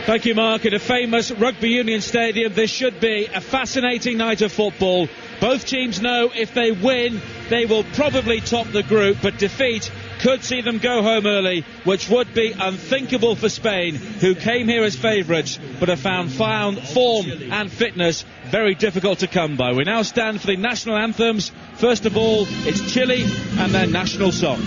Thank you, Mark. At a famous rugby union stadium, this should be a fascinating night of football. Both teams know if they win, they will probably top the group, but defeat could see them go home early, which would be unthinkable for Spain, who came here as favourites, but have found form and fitness very difficult to come by. We now stand for the national anthems. First of all, it's Chile and their national song.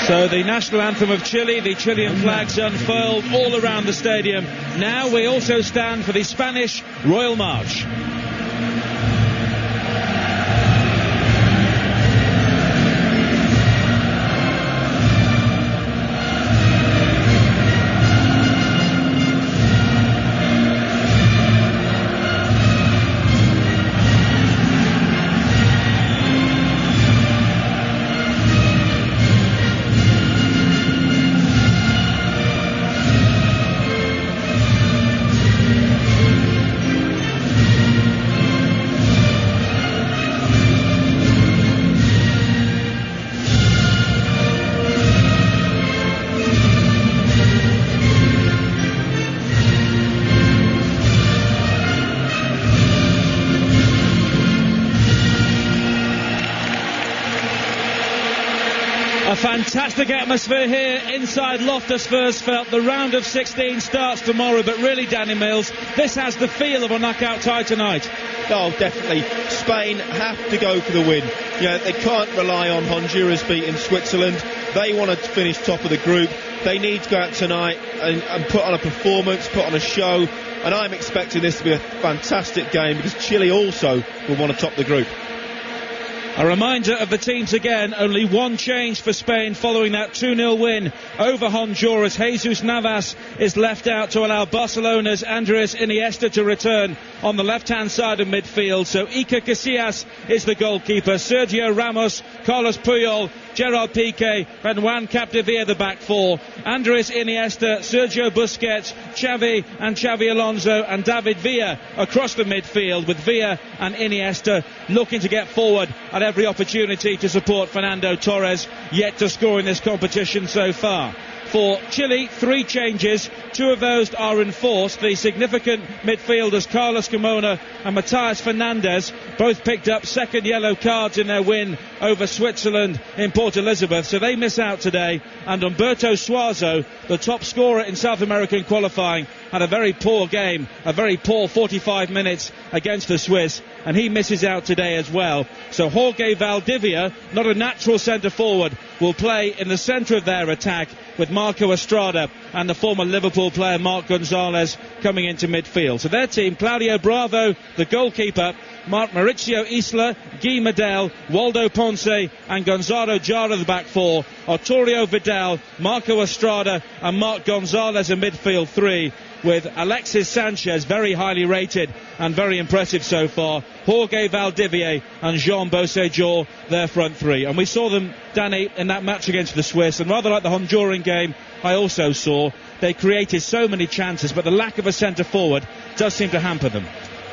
So the national anthem of Chile, the Chilean flags unfurled all around the stadium. Now we also stand for the Spanish Royal March. Fantastic atmosphere here inside Loftus Versfeld. The round of 16 starts tomorrow, but really, Danny Mills, this has the feel of a knockout tie tonight. Oh, definitely. Spain have to go for the win. You know, they can't rely on Honduras beating Switzerland. They want to finish top of the group. They need to go out tonight and put on a performance, put on a show. And I'm expecting this to be a fantastic game because Chile also will want to top the group. A reminder of the teams again, only one change for Spain following that 2-0 win over Honduras. Jesus Navas is left out to allow Barcelona's Andres Iniesta to return on the left-hand side of midfield. So Iker Casillas is the goalkeeper. Sergio Ramos, Carlos Puyol, Gerard Piqué and Juan Capdevila the back four. Andres Iniesta, Sergio Busquets, Xavi Alonso and David Villa across the midfield, with Villa and Iniesta looking to get forward at every opportunity to support Fernando Torres, yet to score in this competition so far. For Chile, 3 changes. 2 of those are enforced. The significant midfielders Carlos Carmona and Matías Fernández both picked up second yellow cards in their win over Switzerland in Port Elizabeth, so they miss out today. And Humberto Suazo, the top scorer in South American qualifying, had a very poor game, a very poor 45 minutes against the Swiss, and he misses out today as well. So Jorge Valdivia, not a natural centre forward, will play in the centre of their attack, with Marco Estrada and the former Liverpool player Marc Gonzalez coming into midfield. So their team: Claudio Bravo, the goalkeeper, Mauricio Isla, Guy Medel, Waldo Ponce and Gonzalo Jara the back four, Arturo Vidal, Marco Estrada and Marc Gonzalez in midfield 3, with Alexis Sanchez, very highly rated and very impressive so far, Jorge Valdivia and Jean Beausejour, their front three. And we saw them, Danny, in that match against the Swiss, and rather like the Honduran game I also saw, they created so many chances, but the lack of a centre forward does seem to hamper them.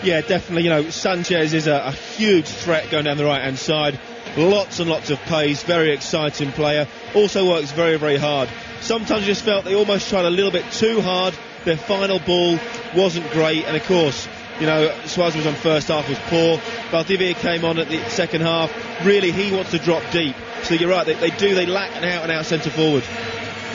Yeah, definitely. Sanchez is a huge threat going down the right-hand side. Lots and lots of pace, very exciting player. Also works very, very hard. Sometimes I just felt they almost tried a little bit too hard. Their final ball wasn't great, and of course, Suarez was on first half, was poor. Valdivia came on at the second half. Really, he wants to drop deep. So you're right, they lack an out-and-out centre forward.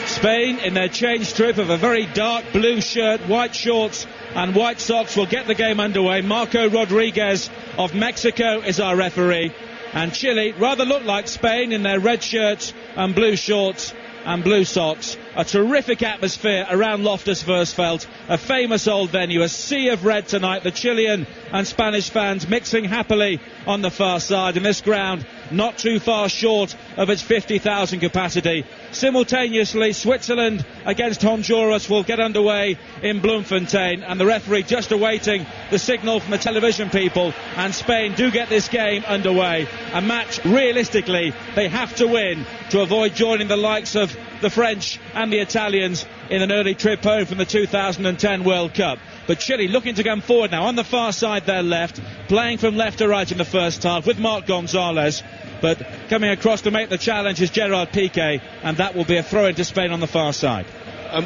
Spain, in their change trip of a very dark blue shirt, white shorts and white socks, will get the game underway. Marco Rodriguez of Mexico is our referee. And Chile rather look like Spain in their red shirts and blue shorts and blue socks. A terrific atmosphere around Loftus Versfeld, a famous old venue, a sea of red tonight. The Chilean and Spanish fans mixing happily on the far side, and this ground not too far short of its 50,000 capacity. Simultaneously, Switzerland against Honduras will get underway in Bloemfontein, and the referee just awaiting the signal from the television people, and Spain do get this game underway. A match realistically they have to win to avoid joining the likes of the French and the Italians in an early trip home from the 2010 World Cup. But Chile looking to come forward now on the far side, their left, playing from left to right in the first half with Marc Gonzalez. But coming across to make the challenge is Gerard Piqué, and that will be a throw into Spain on the far side.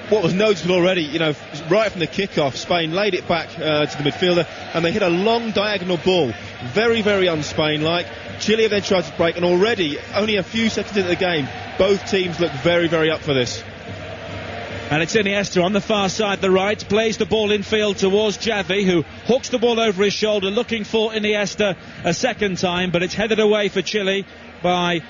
What was noticeable already, right from the kick-off, Spain laid it back to the midfielder, and they hit a long diagonal ball. Very, very un-Spain-like. Chile have then tried to break, and already, only a few seconds into the game, both teams look very, very up for this. And it's Iniesta on the far side, the right, plays the ball infield towards Xavi, who hooks the ball over his shoulder, looking for Iniesta a second time, but it's headed away for Chile by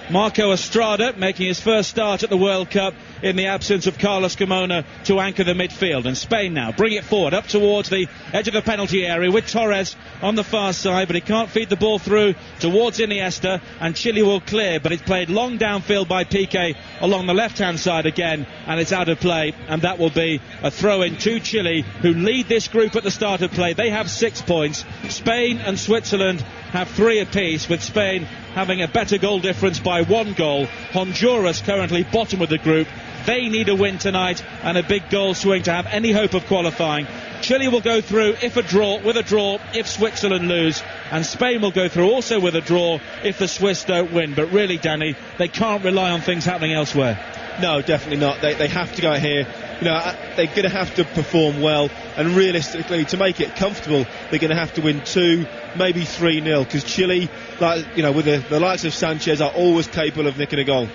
Marco Estrada, making his first start at the World Cup in the absence of Carlos Carmona to anchor the midfield. And Spain now bring it forward up towards the edge of the penalty area with Torres on the far side, but he can't feed the ball through towards Iniesta, and Chile will clear, but it's played long downfield by Piqué along the left-hand side again, and it's out of play, and that will be a throw-in to Chile, who lead this group at the start of play. They have 6 points. Spain and Switzerland have 3 apiece, with Spain having a better goal difference by 1 goal. Honduras currently bottom of the group. They need a win tonight and a big goal swing to have any hope of qualifying. Chile will go through with a draw if Switzerland lose, and Spain will go through also with a draw if the Swiss don't win. But really, Danny, they can't rely on things happening elsewhere. No, definitely not. They have to go here. They're going to have to perform well, and realistically, to make it comfortable, they're going to have to win 2, maybe 3-0, because Chile, with the likes of Sanchez, are always capable of nicking a goal.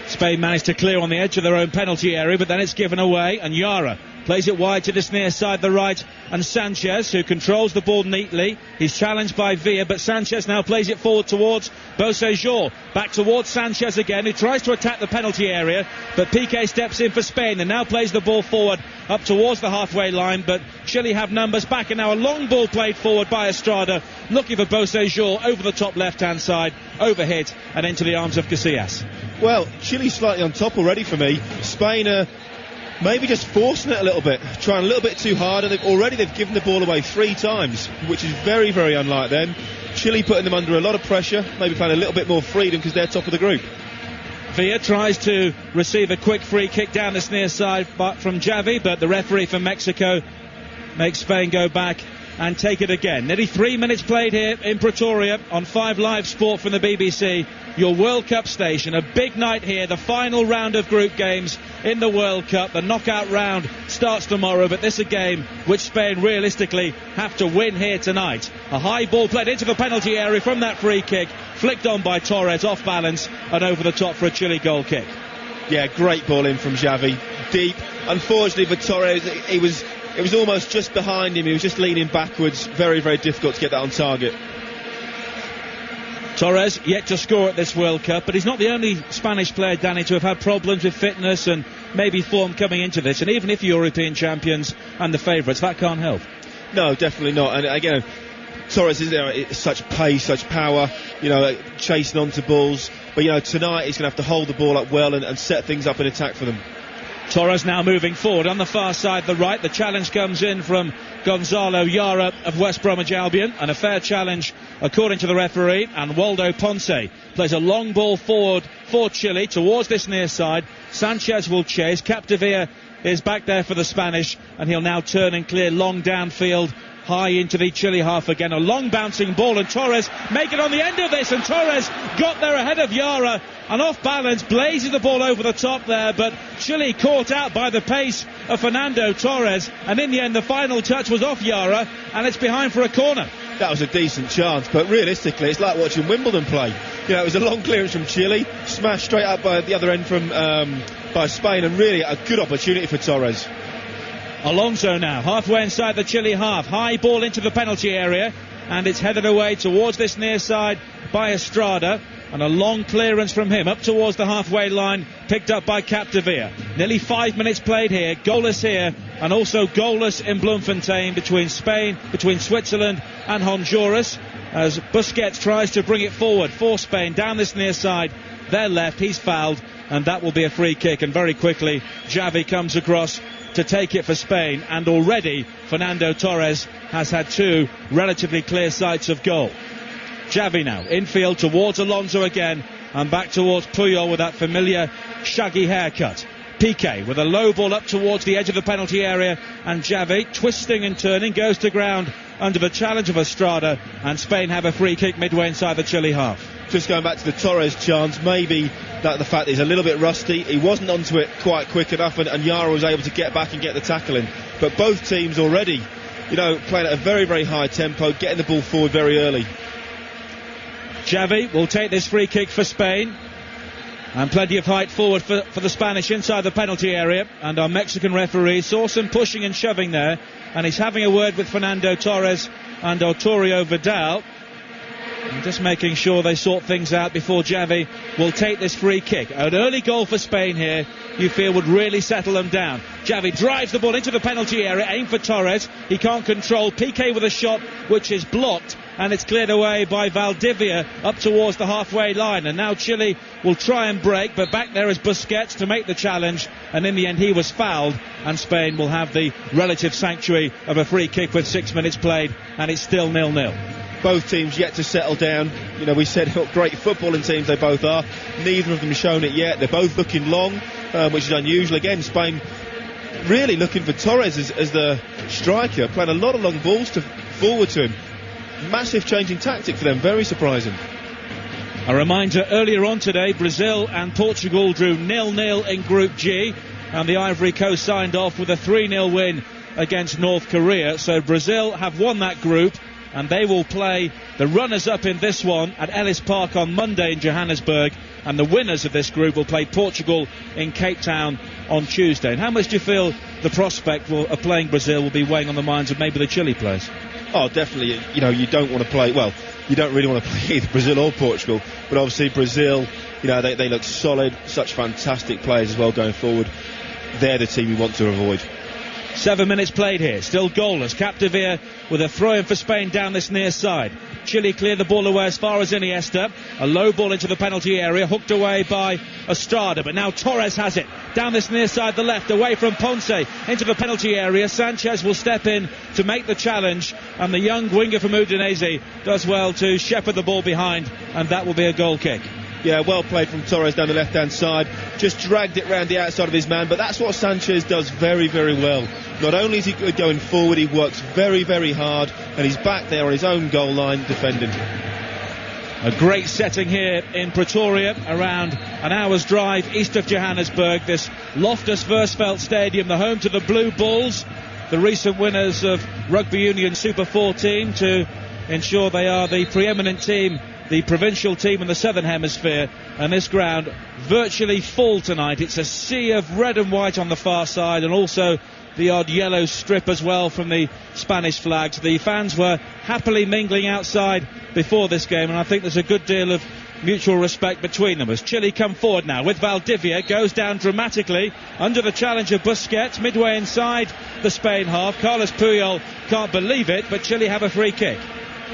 Spain managed to clear on the edge of their own penalty area, but then it's given away, and Yara plays it wide to this near side, the right, and Sanchez, who controls the ball neatly. He's challenged by Villa, but Sanchez now plays it forward towards Beausejour. Back towards Sanchez again, who tries to attack the penalty area, but Piqué steps in for Spain and now plays the ball forward up towards the halfway line, but Chile have numbers back, and now a long ball played forward by Estrada, looking for Beausejour over the top left-hand side, overhit and into the arms of Casillas. Well, Chile's slightly on top already for me. Spain are maybe just forcing it a little bit, trying a little bit too hard, and they've given the ball away 3 times, which is very, very unlike them. Chile putting them under a lot of pressure, maybe playing a little bit more freedom because they're top of the group. Villa tries to receive a quick free kick down this near side from Xavi, but the referee from Mexico makes Spain go back and take it again. Nearly 3 minutes played here in Pretoria on 5 Live Sport from the BBC, your World Cup station. A big night here, the final round of group games in the World Cup. The knockout round starts tomorrow, but this is a game which Spain realistically have to win here tonight. A high ball played into the penalty area from that free kick, flicked on by Torres, off balance and over the top for a Chile goal kick. Yeah, great ball in from Xavi, deep. Unfortunately for Torres, it was almost just behind him. He was just leaning backwards. Very, very difficult to get that on target. Torres yet to score at this World Cup, but he's not the only Spanish player, Danny, to have had problems with fitness and maybe form coming into this. And even if you're European champions and the favourites, that can't help. No, definitely not. And again, Torres is such pace, such power, chasing onto balls. But tonight he's going to have to hold the ball up well and set things up in attack for them. Torres now moving forward on the far side, the right. The challenge comes in from Gonzalo Yara of West Bromwich Albion, and a fair challenge according to the referee. And Waldo Ponce plays a long ball forward for Chile towards this near side. Sanchez will chase. Capdevila is back there for the Spanish, and he'll now turn and clear long downfield, high into the Chile half again. A long bouncing ball, and Torres make it on the end of this, and Torres got there ahead of Yara, and off balance blazes the ball over the top there, but Chile caught out by the pace of Fernando Torres, and in the end the final touch was off Yara, and it's behind for a corner. That was a decent chance, but realistically it's like watching Wimbledon play. You know, it was a long clearance from Chile, smashed straight up by the other end from by Spain, and really a good opportunity for Torres. Alonso now, halfway inside the Chile half. High ball into the penalty area, and it's headed away towards this near side by Estrada. And a long clearance from him up towards the halfway line, picked up by Capdevila. Nearly 5 minutes played here, goalless here, and also goalless in Bloemfontein between Switzerland and Honduras, as Busquets tries to bring it forward for Spain down this near side. Their left, he's fouled, and that will be a free kick. And very quickly Xavi comes across to take it for Spain, and already Fernando Torres has had two relatively clear sights of goal. Xavi now infield towards Alonso again, and back towards Puyol with that familiar shaggy haircut. Piqué with a low ball up towards the edge of the penalty area, and Xavi, twisting and turning, goes to ground under the challenge of Estrada, and Spain have a free kick midway inside the Chile half. Just going back to the Torres chance, maybe that the fact that he's a little bit rusty, he wasn't onto it quite quick enough, and Yara was able to get back and get the tackle in. But both teams already, playing at a very, very high tempo, getting the ball forward very early. Xavi will take this free kick for Spain, and plenty of height forward for the Spanish inside the penalty area, and our Mexican referee saw some pushing and shoving there, and he's having a word with Fernando Torres and Arturo Vidal, and just making sure they sort things out before Xavi will take this free kick. An early goal for Spain here, you feel, would really settle them down. Xavi drives the ball into the penalty area, aim for Torres, he can't control. Piqué with a shot which is blocked, and it's cleared away by Valdivia up towards the halfway line. And now Chile will try and break, but back there is Busquets to make the challenge, and in the end he was fouled, and Spain will have the relative sanctuary of a free kick with 6 minutes played, and it's still 0-0. Both teams yet to settle down. We said great footballing teams they both are. Neither of them shown it yet. They're both looking long, which is unusual. Again, Spain really looking for Torres as the striker, playing a lot of long balls forward to him. Massive change in tactic for them, very surprising. A reminder, earlier on today, Brazil and Portugal drew 0-0 in Group G, and the Ivory Coast signed off with a 3-0 win against North Korea. So Brazil have won that group, and they will play the runners-up in this one at Ellis Park on Monday in Johannesburg, and the winners of this group will play Portugal in Cape Town on Tuesday. And how much do you feel the prospect of playing Brazil will be weighing on the minds of maybe the Chile players? Oh, definitely. You don't want to play, you don't really want to play either Brazil or Portugal, but obviously Brazil, they look solid, such fantastic players as well going forward. They're the team we want to avoid. 7 minutes played here, still goalless. Capdevila with a throw in for Spain down this near side. Chile clear the ball away as far as Iniesta. A low ball into the penalty area, hooked away by Estrada, but now Torres has it down this near side, the left, away from Ponce into the penalty area. Sanchez will step in to make the challenge, and the young winger from Udinese does well to shepherd the ball behind, and that will be a goal kick. Yeah, well played from Torres down the left-hand side. Just dragged it round the outside of his man, but that's what Sanchez does very, very well. Not only is he good going forward, he works very, very hard, and he's back there on his own goal line defending. A great setting here in Pretoria, around an hour's drive east of Johannesburg. This Loftus Versfeld Stadium, the home to the Blue Bulls, the recent winners of Rugby Union Super 14, to ensure they are the preeminent team, the provincial team in the Southern Hemisphere. And this ground virtually full tonight. It's a sea of red and white on the far side, and also the odd yellow strip as well from the Spanish flags. The fans were happily mingling outside before this game, and I think there's a good deal of mutual respect between them as Chile come forward now with Valdivia. Goes down dramatically under the challenge of Busquets midway inside the Spain half. Carlos Puyol can't believe it, but Chile have a free kick.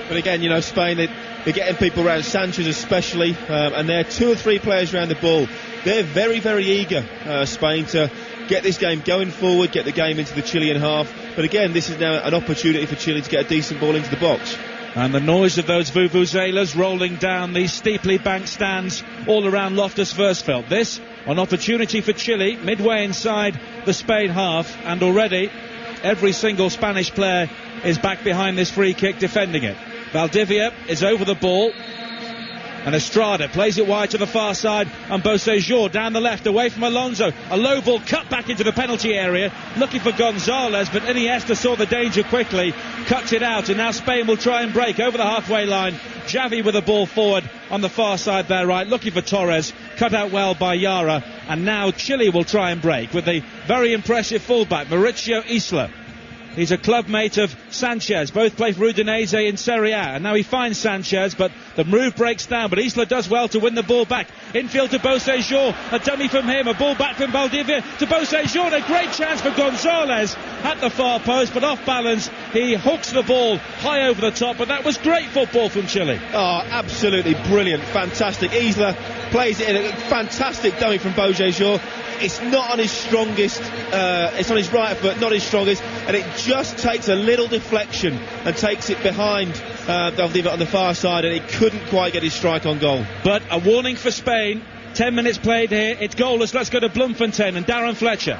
But again, Spain, they're getting people around, Sanchez especially, and there are 2 or 3 players around the ball. they're very, very eager, Spain, to get this game going forward, get the game into the Chilean half. But again, this is now an opportunity for Chile to get a decent ball into the box. And the noise of those vuvuzelas rolling down these steeply banked stands all around Loftus Versfeld. This, an opportunity for Chile, midway inside the Spain half, and already every single Spanish player is back behind this free kick defending it. Valdivia is over the ball, and Estrada plays it wide to the far side, and Beausejour down the left away from Alonso. A low ball cut back into the penalty area, looking for Gonzalez, but Iniesta saw the danger quickly, cuts it out, and now Spain will try and break over the halfway line. Xavi with the ball forward on the far side there, right, looking for Torres, cut out well by Yara, and now Chile will try and break with the very impressive fullback Mauricio Isla. He's a club mate of Sanchez. Both play for Udinese in Serie A. And now he finds Sanchez, but the move breaks down. But Isla does well to win the ball back. Infield to Beausejour. A dummy from him. A ball back from Valdivia to Beausejour. And a great chance for Gonzalez at the far post, but off balance. He hooks the ball high over the top. But that was great football from Chile. Oh, absolutely brilliant. Fantastic. Isla plays it in a fantastic dummy from Beausejour. It's not on his strongest, it's on his right foot, not his strongest, and it just takes a little deflection and takes it behind Valdivia on the far side, and he couldn't quite get his strike on goal. But a warning for Spain. 10 minutes played here. It's goalless. Let's go to Bloemfontein and Darren Fletcher.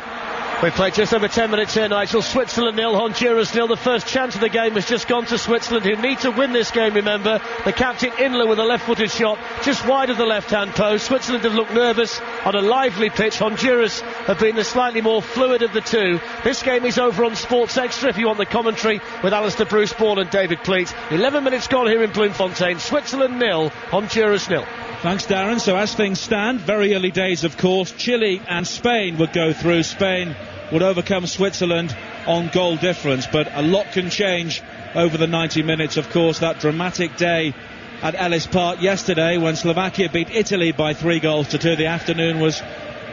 We've played just over 10 minutes here, Nigel. Switzerland 0, Honduras 0. The first chance of the game has just gone to Switzerland, who need to win this game, remember. The captain, Inler, with a left-footed shot just wide of the left-hand post. Switzerland have looked nervous on a lively pitch. Honduras have been the slightly more fluid of the two. This game is over on Sports Extra if you want the commentary, with Alistair Bruce Ball and David Pleat. 11 minutes gone here in Bloemfontein. Switzerland 0, Honduras 0. Thanks, Darren. So as things stand, very early days, of course, Chile and Spain would go through. Spain would overcome Switzerland on goal difference, but a lot can change over the 90 minutes. Of course, that dramatic day at Ellis Park yesterday when Slovakia beat Italy by 3-2. The afternoon was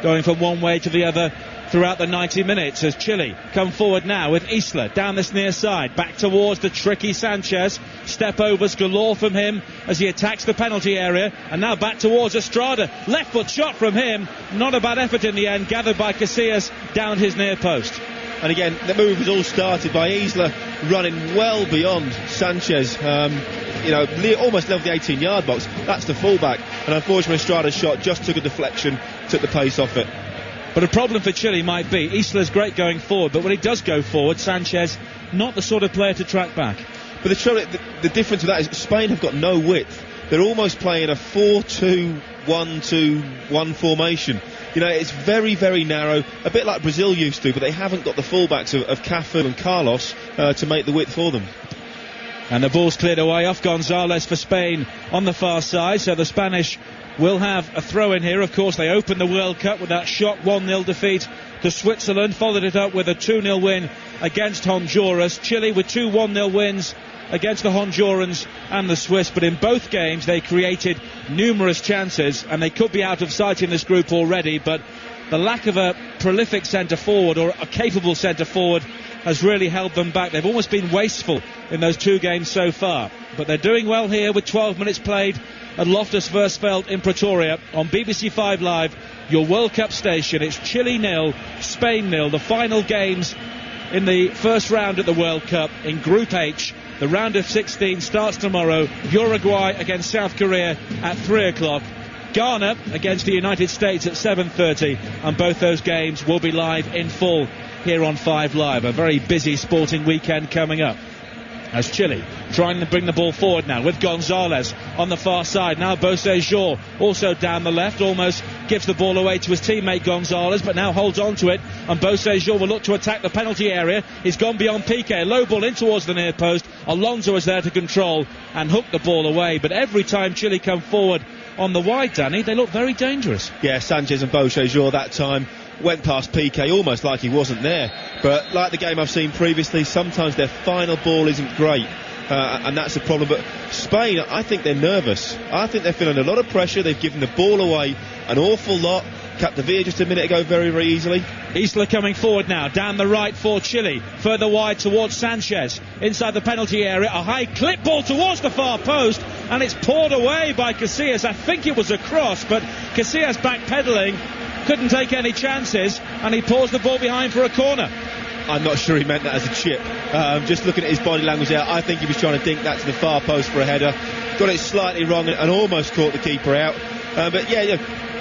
going from one way to the other throughout the 90 minutes as Chile come forward now with Isla down this near side, back towards the tricky Sanchez. Step overs galore from him as he attacks the penalty area, and now back towards Estrada. Left foot shot from him, not a bad effort in the end, gathered by Casillas down his near post. And again, the move was all started by Isla running well beyond Sanchez. Almost level the 18-yard box. That's the fullback, and unfortunately Estrada's shot just took a deflection, took the pace off it. But a problem for Chile might be Isla's great going forward, but when he does go forward, Sanchez not the sort of player to track back. But the difference with that is Spain have got no width. They're almost playing a 4-2-1-2-1 formation. It's very, very narrow, a bit like Brazil used to, but they haven't got the fullbacks of Cafu and Carlos to make the width for them. And the ball's cleared away off Gonzalez for Spain on the far side, so the Spanish will have a throw in here. Of course, they opened the World Cup with that shock 1-0 defeat to Switzerland, followed it up with a 2-0 win against Honduras. Chile with 2 1-0 wins against the Hondurans and the Swiss, but in both games they created numerous chances, and they could be out of sight in this group already, but the lack of a prolific centre forward or a capable centre forward has really held them back. They've almost been wasteful in those 2 games so far, but they're doing well here with 12 minutes played at Loftus Versfeld in Pretoria on BBC 5 Live, your World Cup station. It's Chile 0, Spain 0, the final games in the first round at the World Cup in Group H. The round of 16 starts tomorrow. Uruguay against South Korea at 3 o'clock. Ghana against the United States at 7:30, and both those games will be live in full here on 5 Live. A very busy sporting weekend coming up as Chile trying to bring the ball forward now with Gonzalez on the far side. Now Beausejour also down the left, almost gives the ball away to his teammate Gonzalez, but now holds on to it, and Beausejour will look to attack the penalty area. He's gone beyond Piqué, low ball in towards the near post. Alonso is there to control and hook the ball away, but every time Chile come forward on the wide, Danny, they look very dangerous. Yeah, Sanchez and Beausejour that time went past Piqué almost like he wasn't there, but like the game I've seen previously, sometimes their final ball isn't great, and that's the problem. But Spain, I think they're nervous. I think they're feeling a lot of pressure. They've given the ball away an awful lot. Capdevila just a minute ago very, very easily. Isla coming forward now, down the right for Chile, further wide towards Sanchez, inside the penalty area, a high clip ball towards the far post, and it's poured away by Casillas. I think it was a cross, but Casillas backpedaling, couldn't take any chances, and he paused the ball behind for a corner. I'm not sure he meant that as a chip. Just looking at his body language there, I think he was trying to dink that to the far post for a header. Got it slightly wrong and almost caught the keeper out. But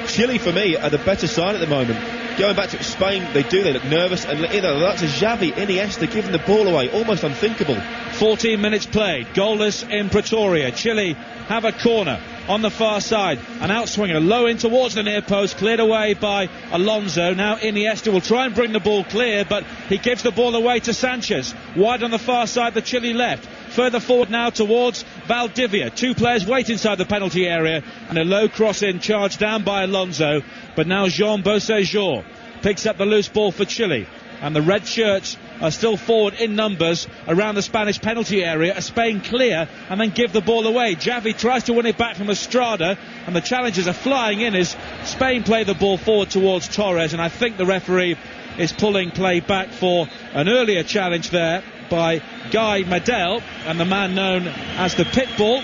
Chile for me are the better side at the moment. Going back to Spain, they look nervous, and that's a Xavi, Iniesta giving the ball away, almost unthinkable. 14 minutes played, goalless in Pretoria. Chile have a corner on the far side, an outswinger low in towards the near post, cleared away by Alonso. Now Iniesta will try and bring the ball clear, but he gives the ball away to Sanchez, wide on the far side, the Chile left. Further forward now towards Valdivia. Two players wait inside the penalty area, and a low cross in, charged down by Alonso. But now Jean Beausejour picks up the loose ball for Chile, and the red shirts are still forward in numbers around the Spanish penalty area. As Spain clear and then give the ball away. Xavi tries to win it back from Estrada, and the challengers are flying in as Spain play the ball forward towards Torres, and I think the referee is pulling play back for an earlier challenge there by Guy Medel, and the man known as the Pitbull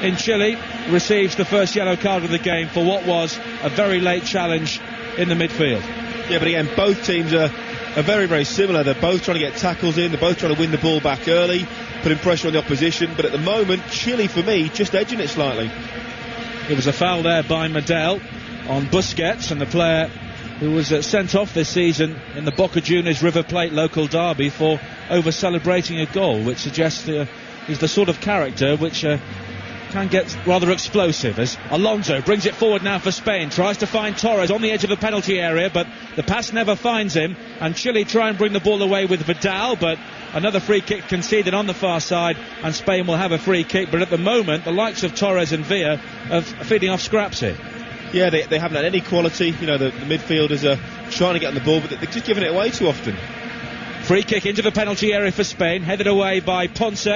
in Chile receives the first yellow card of the game for what was a very late challenge in the midfield. Yeah, but again, both teams are very, very similar. They're both trying to get tackles in, they're both trying to win the ball back early, putting pressure on the opposition, but at the moment, Chile, for me, just edging it slightly. It was a foul there by Medel on Busquets, and the player who was sent off this season in the Boca Juniors River Plate local derby for over-celebrating a goal, which suggests he's the sort of character which can get rather explosive, as Alonso brings it forward now for Spain, tries to find Torres on the edge of the penalty area, but the pass never finds him, and Chile try and bring the ball away with Vidal, but another free kick conceded on the far side, and Spain will have a free kick. But at the moment, the likes of Torres and Villa are feeding off scraps here. Yeah, they haven't had any quality. The midfielders are trying to get on the ball, but they're just giving it away too often. Free kick into the penalty area for Spain, headed away by Ponce.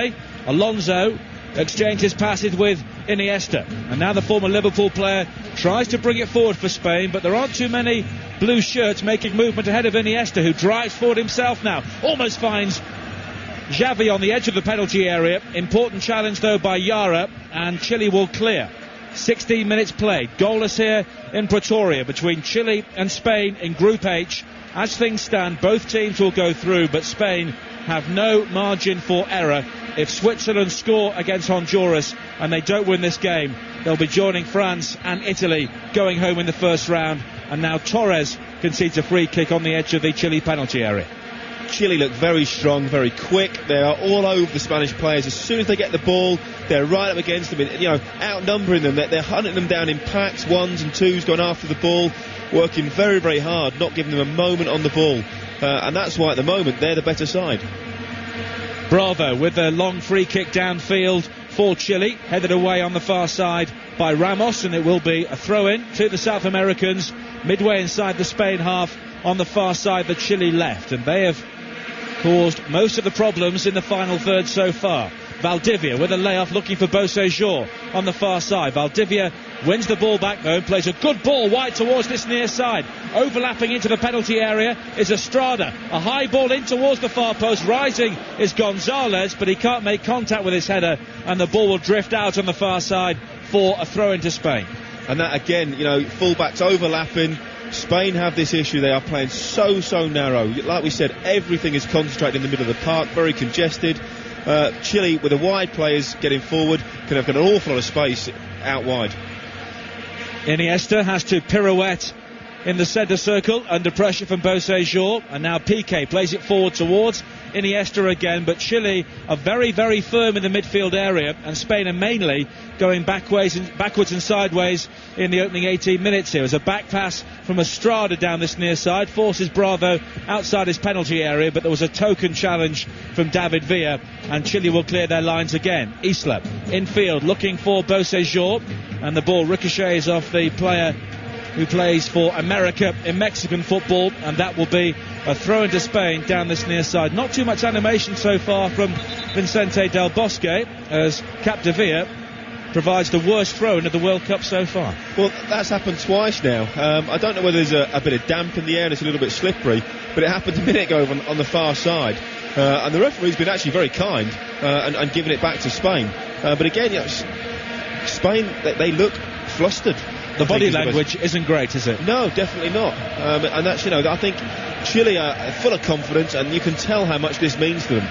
Alonso exchanges passes with Iniesta, and now the former Liverpool player tries to bring it forward for Spain, but there aren't too many blue shirts making movement ahead of Iniesta, who drives forward himself now, almost finds Xavi on the edge of the penalty area. Important challenge though by Yara, and Chile will clear. 16 minutes played, goalless here in Pretoria between Chile and Spain in Group H. As things stand, both teams will go through, but Spain have no margin for error. If Switzerland score against Honduras and they don't win this game, they'll be joining France and Italy going home in the first round. And now Torres concedes a free kick on the edge of the Chile penalty area. Chile look very strong, very quick. They are all over the Spanish players. As soon as they get the ball, they're right up against them, outnumbering them. They're hunting them down in packs, ones and twos, going after the ball, working very, very hard, not giving them a moment on the ball. And that's why at the moment they're the better side. Bravo with a long free kick downfield for Chile, headed away on the far side by Ramos, and it will be a throw-in to the South Americans midway inside the Spain half on the far side, the Chile left, and they have caused most of the problems in the final third so far. Valdivia with a layoff looking for Beausejour on the far side. Valdivia wins the ball back though and plays a good ball wide towards this near side. Overlapping into the penalty area is Estrada. A high ball in towards the far post. Rising is Gonzalez, but he can't make contact with his header, and the ball will drift out on the far side for a throw into Spain. And that again, fullbacks overlapping. Spain have this issue, they are playing so narrow. Like we said, everything is concentrated in the middle of the park, very congested. Chile, with the wide players getting forward, can have got an awful lot of space out wide. Iniesta has to pirouette in the centre circle under pressure from Beausejour, and now Piqué plays it forward towards Iniesta again, but Chile are very, very firm in the midfield area, and Spain are mainly going backwards and sideways in the opening 18 minutes here. As a back pass from Estrada down this near side forces Bravo outside his penalty area, but there was a token challenge from David Villa, and Chile will clear their lines again. Isla infield looking for Beausejour, and the ball ricochets off the player who plays for America in Mexican football, and that will be a throw into Spain down this near side. Not too much animation so far from Vicente Del Bosque, as Capdevila provides the worst throw-in of the World Cup so far. Well, that's happened twice now. I don't know whether there's a bit of damp in the air and it's a little bit slippery, but it happened a minute ago on the far side. And the referee's been actually very kind and given it back to Spain. But again, Spain, they look flustered. The body language isn't great, is it? No, definitely not. And that's, I think Chile are full of confidence, and you can tell how much this means to them.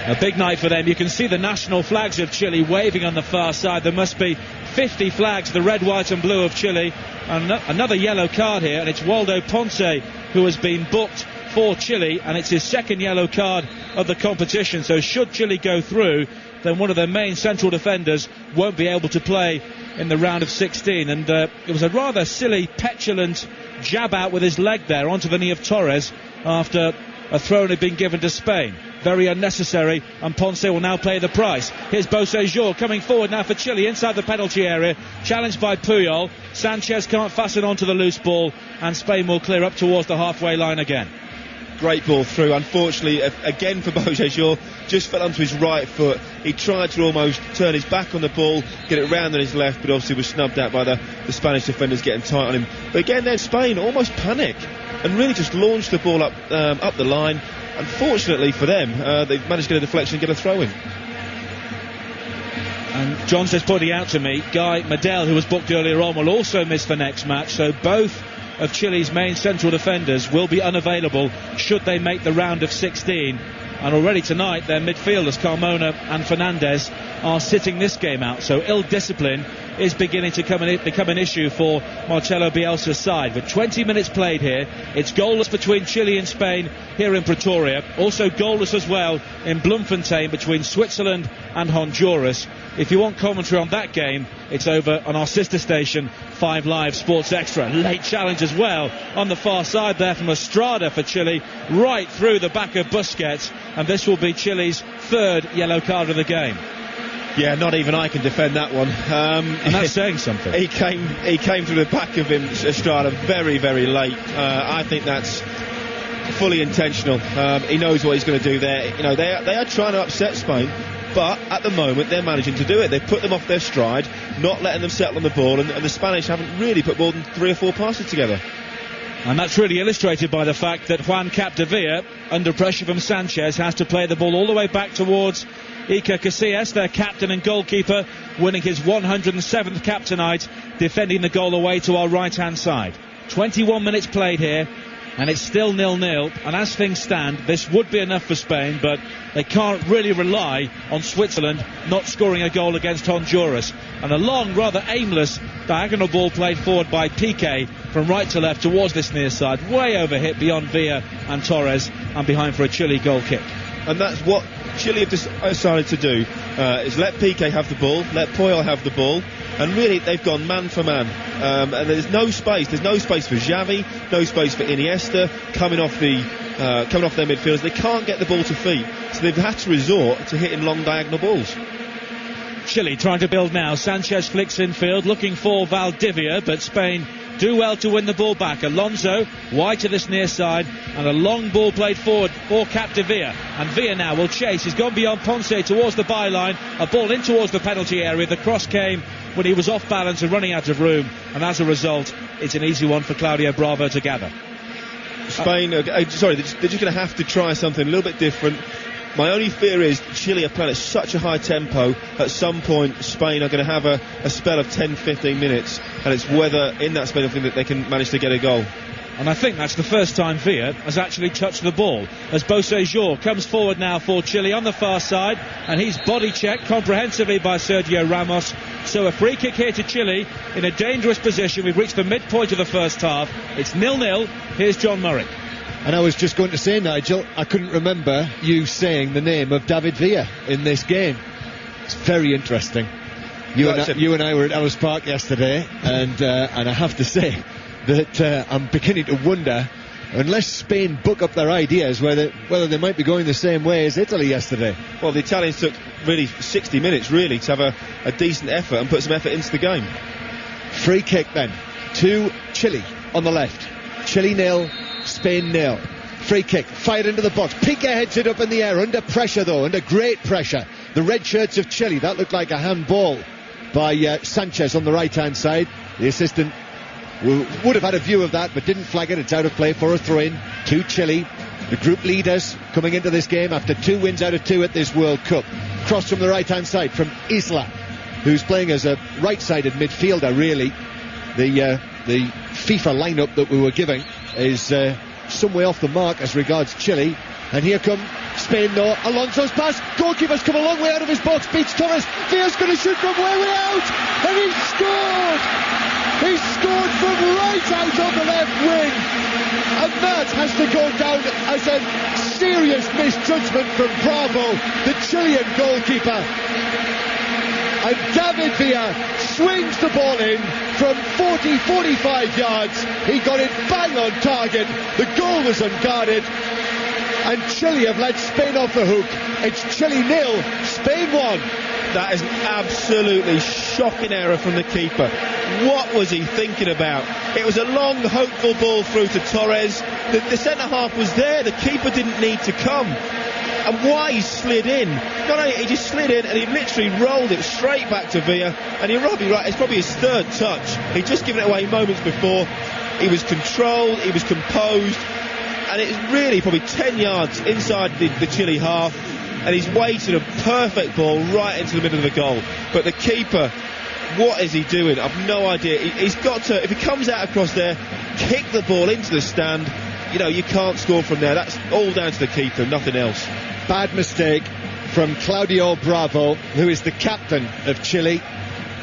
A big night for them. You can see the national flags of Chile waving on the far side. There must be 50 flags, the red, white and blue of Chile. And another yellow card here, and it's Waldo Ponce who has been booked for Chile, and it's his second yellow card of the competition. So should Chile go through, then one of their main central defenders won't be able to play in the round of 16. And it was a rather silly, petulant jab out with his leg there onto the knee of Torres after a throw had been given to Spain. Very unnecessary, and Ponce will now pay the price. Here's Bocejor coming forward now for Chile inside the penalty area, challenged by Puyol. Sanchez can't fasten onto the loose ball, and Spain will clear up towards the halfway line again. Great ball through. Unfortunately, again for Bocejor, just fell onto his right foot. He tried to almost turn his back on the ball, get it round on his left, but obviously was snubbed out by the Spanish defenders getting tight on him. But again, then Spain almost panic and really just launched the ball up the line. Unfortunately for them, they've managed to get a deflection and get a throw-in. And John says, pointing out to me, Guy Medel, who was booked earlier on, will also miss the next match. So both of Chile's main central defenders will be unavailable should they make the round of 16. And already tonight their midfielders Carmona and Fernandez are sitting this game out, so ill discipline is beginning to become an issue for Marcelo Bielsa's side. With 20 minutes played here, it's goalless between Chile and Spain here in Pretoria, also goalless as well in Bloemfontein between Switzerland and Honduras. If you want commentary on that game, it's over on our sister station 5 Live Sports Extra. Late challenge as well on the far side there from Estrada for Chile, right through the back of Busquets, and this will be Chile's third yellow card of the game. Yeah, not even I can defend that one. And that's saying something. He came through the back of him, Estrada, very, very late. I think that's fully intentional. He knows what he's going to do there. They are trying to upset Spain, but at the moment they're managing to do it. They've put them off their stride, not letting them settle on the ball, and the Spanish haven't really put more than 3 or 4 passes together. And that's really illustrated by the fact that Juan Capdevila, under pressure from Sanchez, has to play the ball all the way back towards Iker Casillas, their captain and goalkeeper, winning his 107th cap tonight, defending the goal away to our right-hand side. 21 minutes played here, and it's still 0-0, and as things stand, this would be enough for Spain, but they can't really rely on Switzerland not scoring a goal against Honduras. And a long, rather aimless diagonal ball played forward by Piqué from right to left towards this near side, way overhit beyond Villa and Torres, and behind for a Chile goal kick. And that's what Chile have decided to do, is let Piqué have the ball, let Puyol have the ball, and really they've gone man for man, and there's no space for Xavi, no space for Iniesta coming off their midfielders. They can't get the ball to feet, so they've had to resort to hitting long diagonal balls. Chile trying to build now. Sanchez flicks infield looking for Valdivia, but Spain do well to win the ball back. Alonso wide to this near side, and a long ball played forward for Capdevila, and Villa now will chase. He's gone beyond Ponce towards the byline, a ball in towards the penalty area. The cross came when he was off balance and running out of room, and as a result it's an easy one for Claudio Bravo to gather. Spain they're just going to have to try something a little bit different. My only fear is Chile are playing at such a high tempo, at some point Spain are going to have a spell of 10-15 minutes, and it's whether in that spell of that they can manage to get a goal. And I think that's the first time Villa has actually touched the ball, as Bocejor comes forward now for Chile on the far side, and he's body checked comprehensively by Sergio Ramos. So a free kick here to Chile in a dangerous position. We've reached the midpoint of the first half. It's 0-0. Here's John Murray. And I was just going to say, Nigel, I couldn't remember you saying the name of David Villa in this game. It's very interesting. You and I were at Ellis Park yesterday, and I have to say that I'm beginning to wonder, unless Spain book up their ideas, whether they might be going the same way as Italy yesterday. Well, the Italians took really 60 minutes really to have a decent effort and put some effort into the game. Free kick then to Chile on the left. Chile 0, Spain 0. Free kick fired into the box. Piqué heads it up in the air under pressure, though, under great pressure the red shirts of Chile. That looked like a handball by Sanchez on the right-hand side. The assistant would have had a view of that, but didn't flag it. It's out of play for a throw-in to Chile, the group leaders coming into this game after 2 wins out of 2 at this World Cup. Cross from the right-hand side from Isla, who's playing as a right-sided midfielder, really. The FIFA lineup that we were giving is some way off the mark as regards Chile. And here come Spain, though. Alonso's pass. Goalkeeper's come a long way out of his box. Beats Torres. Villa's going to shoot from way out. And he scored. He scored from right out of the left wing. And that has to go down as a serious misjudgment from Bravo, the Chilean goalkeeper. And David Villa swings the ball in from 40-45 yards. He got it bang on target. The goal was unguarded. And Chile have let Spain off the hook. It's Chile 0, Spain 1. That is an absolutely shocking error from the keeper. What was he thinking about? It was a long, hopeful ball through to Torres. The centre-half was there. The keeper didn't need to come. And why he slid in? Not only he just slid in and he literally rolled it straight back to Villa. And you're probably right, it's probably his third touch. He'd just given it away moments before. He was controlled, he was composed. And it's really probably 10 yards inside the Chile half, and he's waited a perfect ball right into the middle of the goal. But the keeper, what is he doing? I've no idea. He's got to, if he comes out across there, kick the ball into the stand. You know, you can't score from there. That's all down to the keeper, nothing else. Bad mistake from Claudio Bravo, who is the captain of Chile.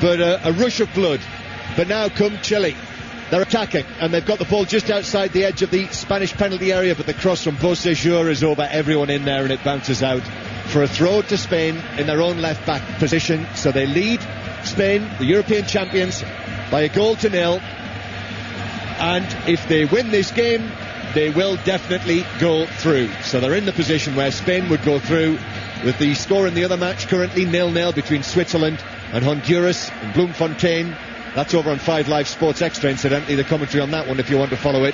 But a rush of blood. But now come Chile. They're attacking, and they've got the ball just outside the edge of the Spanish penalty area, but the cross from Beausejour is over everyone in there, and it bounces out for a throw to Spain in their own left-back position. So they lead Spain, the European champions, by 1-0. And if they win this game, they will definitely go through. So they're in the position where Spain would go through, with the score in the other match currently 0-0 between Switzerland and Honduras in Bloemfontein. That's over on 5 Live Sports Extra, incidentally, the commentary on that one if you want to follow it.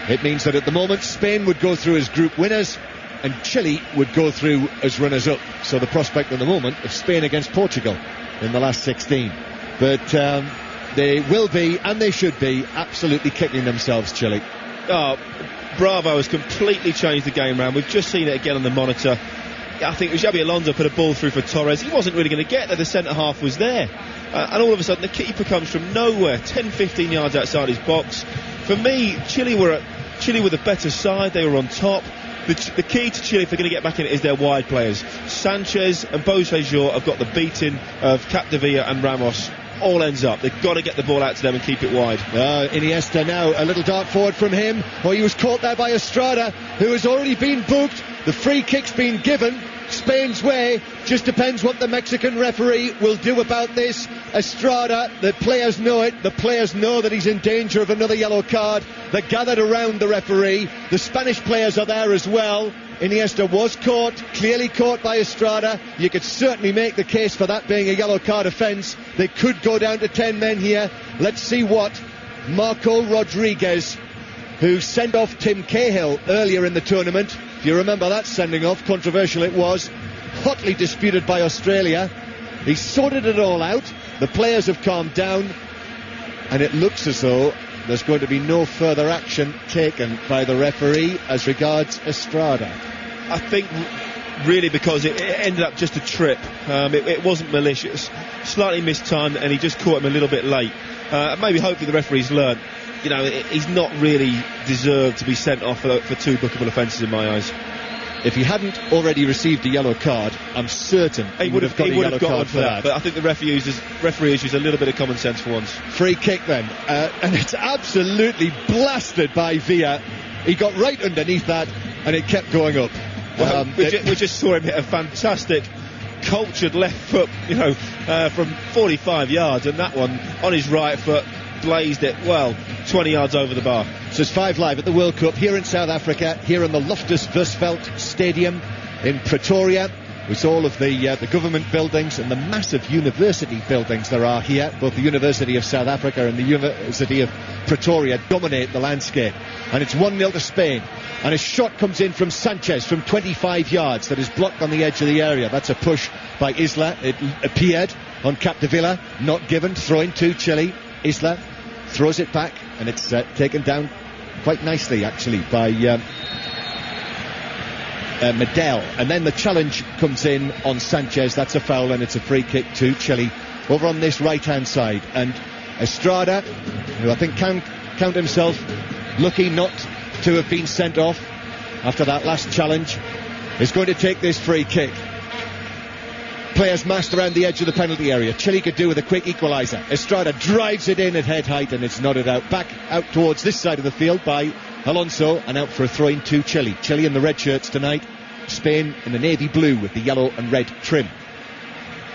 It means that at the moment Spain would go through as group winners and Chile would go through as runners-up. So the prospect at the moment of Spain against Portugal in the last 16. But they will be, and they should be, absolutely kicking themselves, Chile. Oh, Bravo has completely changed the game round. We've just seen it again on the monitor. I think Xabi Alonso put a ball through for Torres. He wasn't really going to get there. The centre-half was there. And all of a sudden, the keeper comes from nowhere, 10-15 yards outside his box. For me, Chile were the better side. They were on top. The key to Chile, if they're going to get back in it, is their wide players. Sanchez and Beausejour have got the beating of Capdevila and Ramos. All ends up. They've got to get the ball out to them and keep it wide. Iniesta now, a little dart forward from him. Oh, he was caught there by Estrada, who has already been booked. The free kick's been given Spain's way. Just depends what the Mexican referee will do about this. Estrada, the players know it. The players know that he's in danger of another yellow card. They're gathered around the referee. The Spanish players are there as well. Iniesta was caught, clearly caught by Estrada. You could certainly make the case for that being a yellow card offence. They could go down to 10 men here. Let's see what Marco Rodriguez, who sent off Tim Cahill earlier in the tournament. If you remember that sending off, controversial it was, hotly disputed by Australia. He sorted it all out. The players have calmed down, and it looks as though there's going to be no further action taken by the referee as regards Estrada. I think really because it ended up just a trip. It wasn't malicious, slightly mistimed, and he just caught him a little bit late. Maybe hopefully the referee's learned. You know, he's not really deserved to be sent off for 2 bookable offences in my eyes. If he hadn't already received a yellow card, I'm certain he would have got a yellow card for that. But I think the referee uses a little bit of common sense for once. Free kick then, and it's absolutely blasted by Villa. He got right underneath that, and it kept going up. Well, we just saw him hit a fantastic cultured left foot, from 45 yards, and that one on his right foot blazed it, 20 yards over the bar. So it's 5 Live at the World Cup here in South Africa, here in the Loftus Versfeld Stadium in Pretoria. with all of the government buildings and the massive university buildings there are here. Both the University of South Africa and the University of Pretoria dominate the landscape. And it's 1-0 to Spain. And a shot comes in from Sanchez from 25 yards that is blocked on the edge of the area. That's a push by Isla. It appeared on Capdevila, not given. Throw-in to Chile. Isla throws it back, and it's taken down quite nicely, actually, by Medel. And then the challenge comes in on Sanchez. That's a foul, and it's a free kick to Chile over on this right-hand side. And Estrada, who I think can count himself lucky not to have been sent off after that last challenge, is going to take this free kick. Players massed around the edge of the penalty area. Chile could do with a quick equaliser. Estrada drives it in at head height, and it's nodded out. Back out towards this side of the field by Alonso, and out for a throw-in to Chile. Chile in the red shirts tonight. Spain in the navy blue with the yellow and red trim.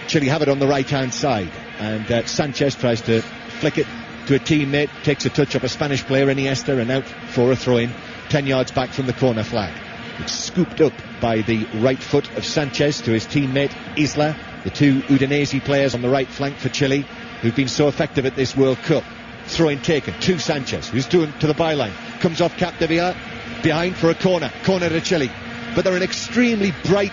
Chile have it on the right-hand side, and Sanchez tries to flick it to a teammate, takes a touch up a Spanish player, Iniesta, and out for a throw-in 10 yards back from the corner flag. It's scooped up by the right foot of Sanchez to his teammate Isla, the two Udinese players on the right flank for Chile, who've been so effective at this World Cup. Throw-in taken to Sanchez, who's doing to the byline, comes off Capdevila, behind for a corner to Chile. But they're an extremely bright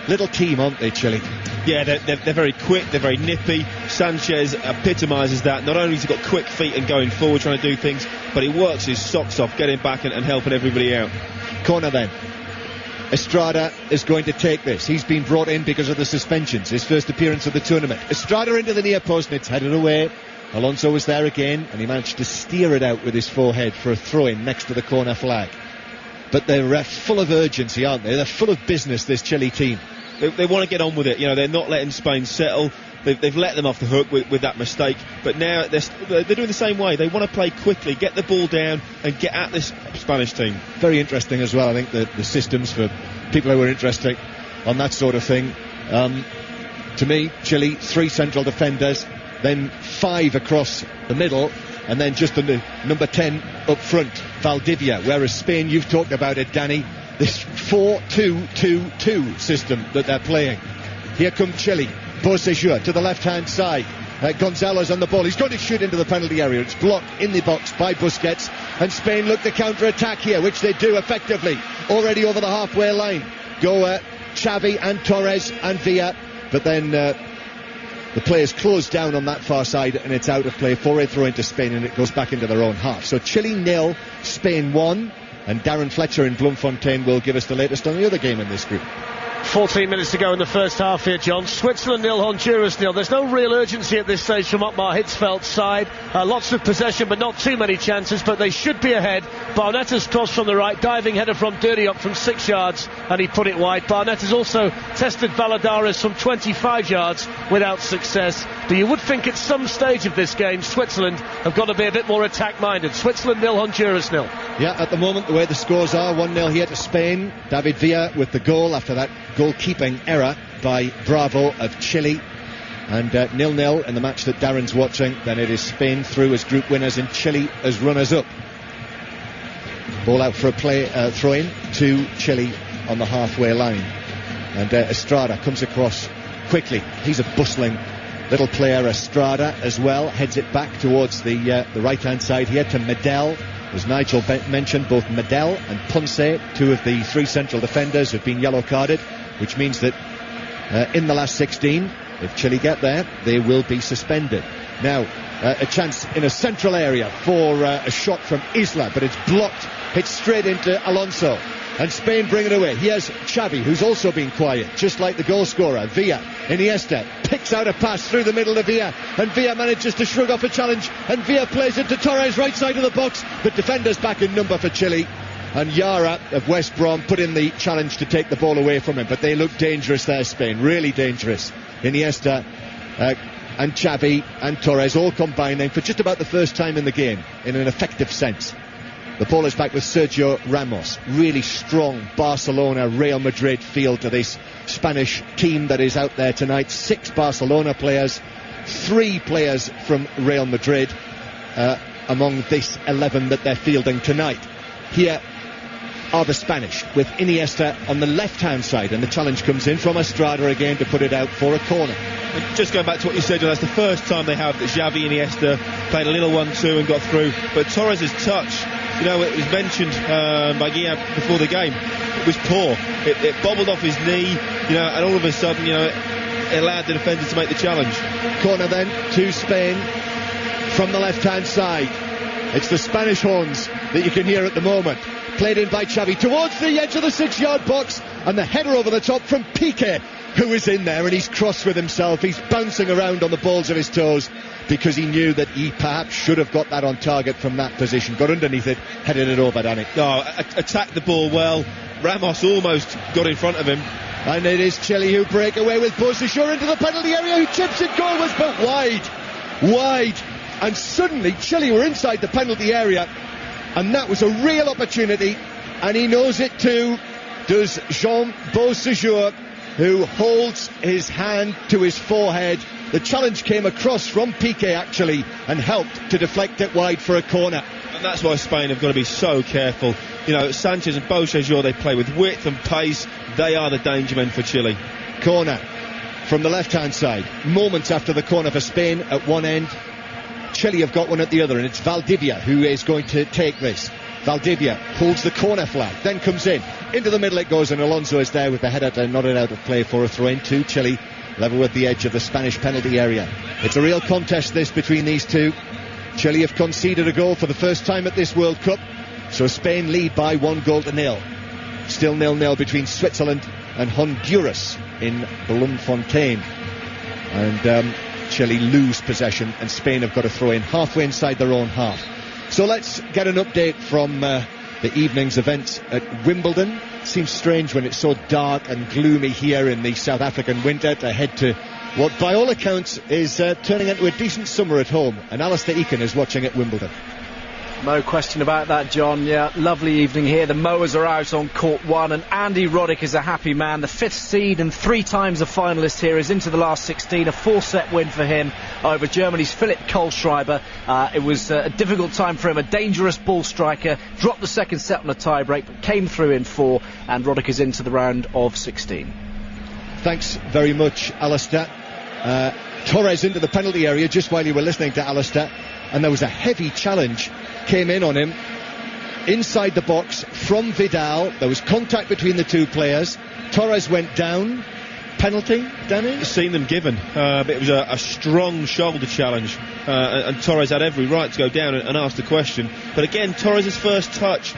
little team, aren't they, Chile? Yeah, they're very quick, they're very nippy. Sanchez epitomises that. Not only has he got quick feet and going forward trying to do things, but he works his socks off getting back and helping everybody out. Corner then. Estrada is going to take this. He's been brought in because of the suspensions, his first appearance of the tournament. Estrada into the near post, and it's headed away. Alonso was there again, and he managed to steer it out with his forehead for a throw-in next to the corner flag. But they're full of urgency, aren't they? They're full of business, this Chile team. They want to get on with it. You know, they're not letting Spain settle. They've let them off the hook with that mistake. But now they're doing the same way. They want to play quickly, get the ball down, and get at this Spanish team. Very interesting as well. I think the systems for people who are interested on that sort of thing. To me, Chile, 3 central defenders, then 5 across the middle, and then just the number 10 up front, Valdivia. Whereas Spain, you've talked about it, Danny, this 4-2-2-2 system that they're playing. Here come Chile. Beausejour to the left-hand side. Gonzalez on the ball. He's going to shoot into the penalty area. It's blocked in the box by Busquets. And Spain look to counter-attack here, which they do effectively. Already over the halfway line go Xavi and Torres and Villa. But then the players close down on that far side, and it's out of play. Forward throw into Spain, and it goes back into their own half. So Chile 0, Spain 1. And Darren Fletcher in Bloemfontein will give us the latest on the other game in this group. 14 minutes to go in the first half here, John. Switzerland 0, Honduras 0. There's no real urgency at this stage from Otmar Hitzfeldt's side. Lots of possession, but not too many chances. But they should be ahead. Barnetta's cross from the right, diving header from Dirdiop from 6 yards, and he put it wide. Barnett has also tested Valladares from 25 yards without success. But you would think at some stage of this game, Switzerland have got to be a bit more attack-minded. Switzerland 0, Honduras 0. Yeah, at the moment, the way the scores are, 1-0 here to Spain. David Villa with the goal after that goalkeeping error by Bravo of Chile, and 0-0 in the match that Darren's watching. Then it is Spain through as group winners and Chile as runners-up. Ball out for a throw-in to Chile on the halfway line, and Estrada comes across quickly. He's a bustling little player, Estrada, as well. Heads it back towards the right-hand side here to Medel. As Nigel mentioned, both Medel and Ponce, 2 of the 3 central defenders, have been yellow-carded, which means that in the last 16, if Chile get there, they will be suspended. Now, a chance in a central area for a shot from Isla, but it's blocked. Hits straight into Alonso. And Spain bring it away. Here's Xavi, who's also been quiet, just like the goal scorer. Villa, Iniesta, picks out a pass through the middle of Villa, and Villa manages to shrug off a challenge, and Villa plays it to Torres, right side of the box, but defenders back in number for Chile. And Yara of West Brom put in the challenge to take the ball away from him, but they look dangerous there, Spain, really dangerous. Iniesta and Xavi and Torres all combining for just about the first time in the game in an effective sense. The ball is back with Sergio Ramos. Really strong Barcelona, Real Madrid feel to this Spanish team that is out there tonight. 6 Barcelona players, 3 players from Real Madrid among this 11 that they're fielding tonight. Here are the Spanish, with Iniesta on the left-hand side, and the challenge comes in from Estrada again to put it out for a corner. And just going back to what you said, that's the first time they have that Xavi and Iniesta played a little 1-2 and got through, but Torres' touch, you know, it was mentioned by Guillaume before the game, it was poor. It bobbled off his knee, you know, and all of a sudden, you know, it allowed the defender to make the challenge. Corner then to Spain from the left-hand side. It's the Spanish horns that you can hear at the moment. Played in by Xavi towards the edge of the 6-yard box, and the header over the top from Piqué, who is in there, and he's cross with himself. He's bouncing around on the balls of his toes because he knew that he perhaps should have got that on target from that position. Got underneath it, headed it over, Danny. Attacked the ball well. Ramos almost got in front of him. And it is Chile who break away with Bocellur into the penalty area, who chips it goalwards, but wide. And suddenly Chile were inside the penalty area, and that was a real opportunity, and he knows it too, does Jean Bocellur, who holds his hand to his forehead. The challenge came across from Piqué actually, and helped to deflect it wide for a corner. And that's why Spain have got to be so careful. You know, Sanchez and Bocellur, they play with width and pace. They are the danger men for Chile. Corner from the left-hand side. Moments after the corner for Spain at one end. Chile have got one at the other, and it's Valdivia who is going to take this. Valdivia holds the corner flag, then comes in. Into the middle it goes, and Alonso is there with the header to nod it out of play for a throw-in to Chile, level with the edge of the Spanish penalty area. It's a real contest this between these two. Chile have conceded a goal for the first time at this World Cup, so Spain lead by 1-0. Still 0-0 between Switzerland and Honduras in Bloemfontein. And Chile lose possession, and Spain have got to throw in halfway inside their own half. So let's get an update from the evening's events at Wimbledon. Seems strange when it's so dark and gloomy here in the South African winter to head to what by all accounts is turning into a decent summer at home, and Alistair Eakin is watching at Wimbledon. No question about that, John. Yeah, lovely evening here. The mowers are out on court 1, and Andy Roddick is a happy man. The 5th seed and 3 times a finalist here is into the last 16. A 4-set win for him over Germany's Philipp Kohlschreiber. It was a difficult time for him. A dangerous ball striker. Dropped the second set on a tie-break, but came through in 4, and Roddick is into the round of 16. Thanks very much, Alistair. Torres into the penalty area just while you were listening to Alistair, and there was a heavy challenge came in on him inside the box from Vidal. There was contact between the two players. Torres went down. Penalty, Danny? Seen them given, but it was a strong shoulder challenge, and Torres had every right to go down and ask the question. But again, Torres' first touch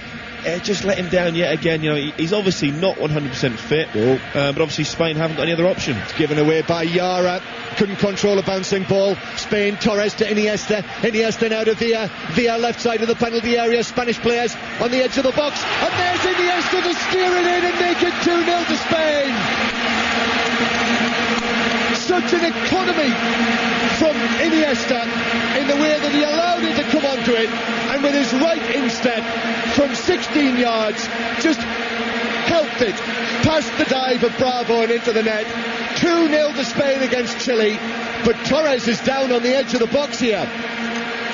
just let him down yet again. You know, he's obviously not 100% fit, but obviously Spain haven't got any other option. It's given away by Yara. Couldn't control a bouncing ball. Spain, Torres to Iniesta. Iniesta now to Villa. Villa left side of the penalty area. Spanish players on the edge of the box. And there's Iniesta to steer it in and make it 2-0 to Spain. Such an economy from Iniesta in the way that he allowed it to come onto it, and with his right instep from 16 yards just helped it past the dive of Bravo and into the net. 2-0 to Spain against Chile, but Torres is down on the edge of the box here.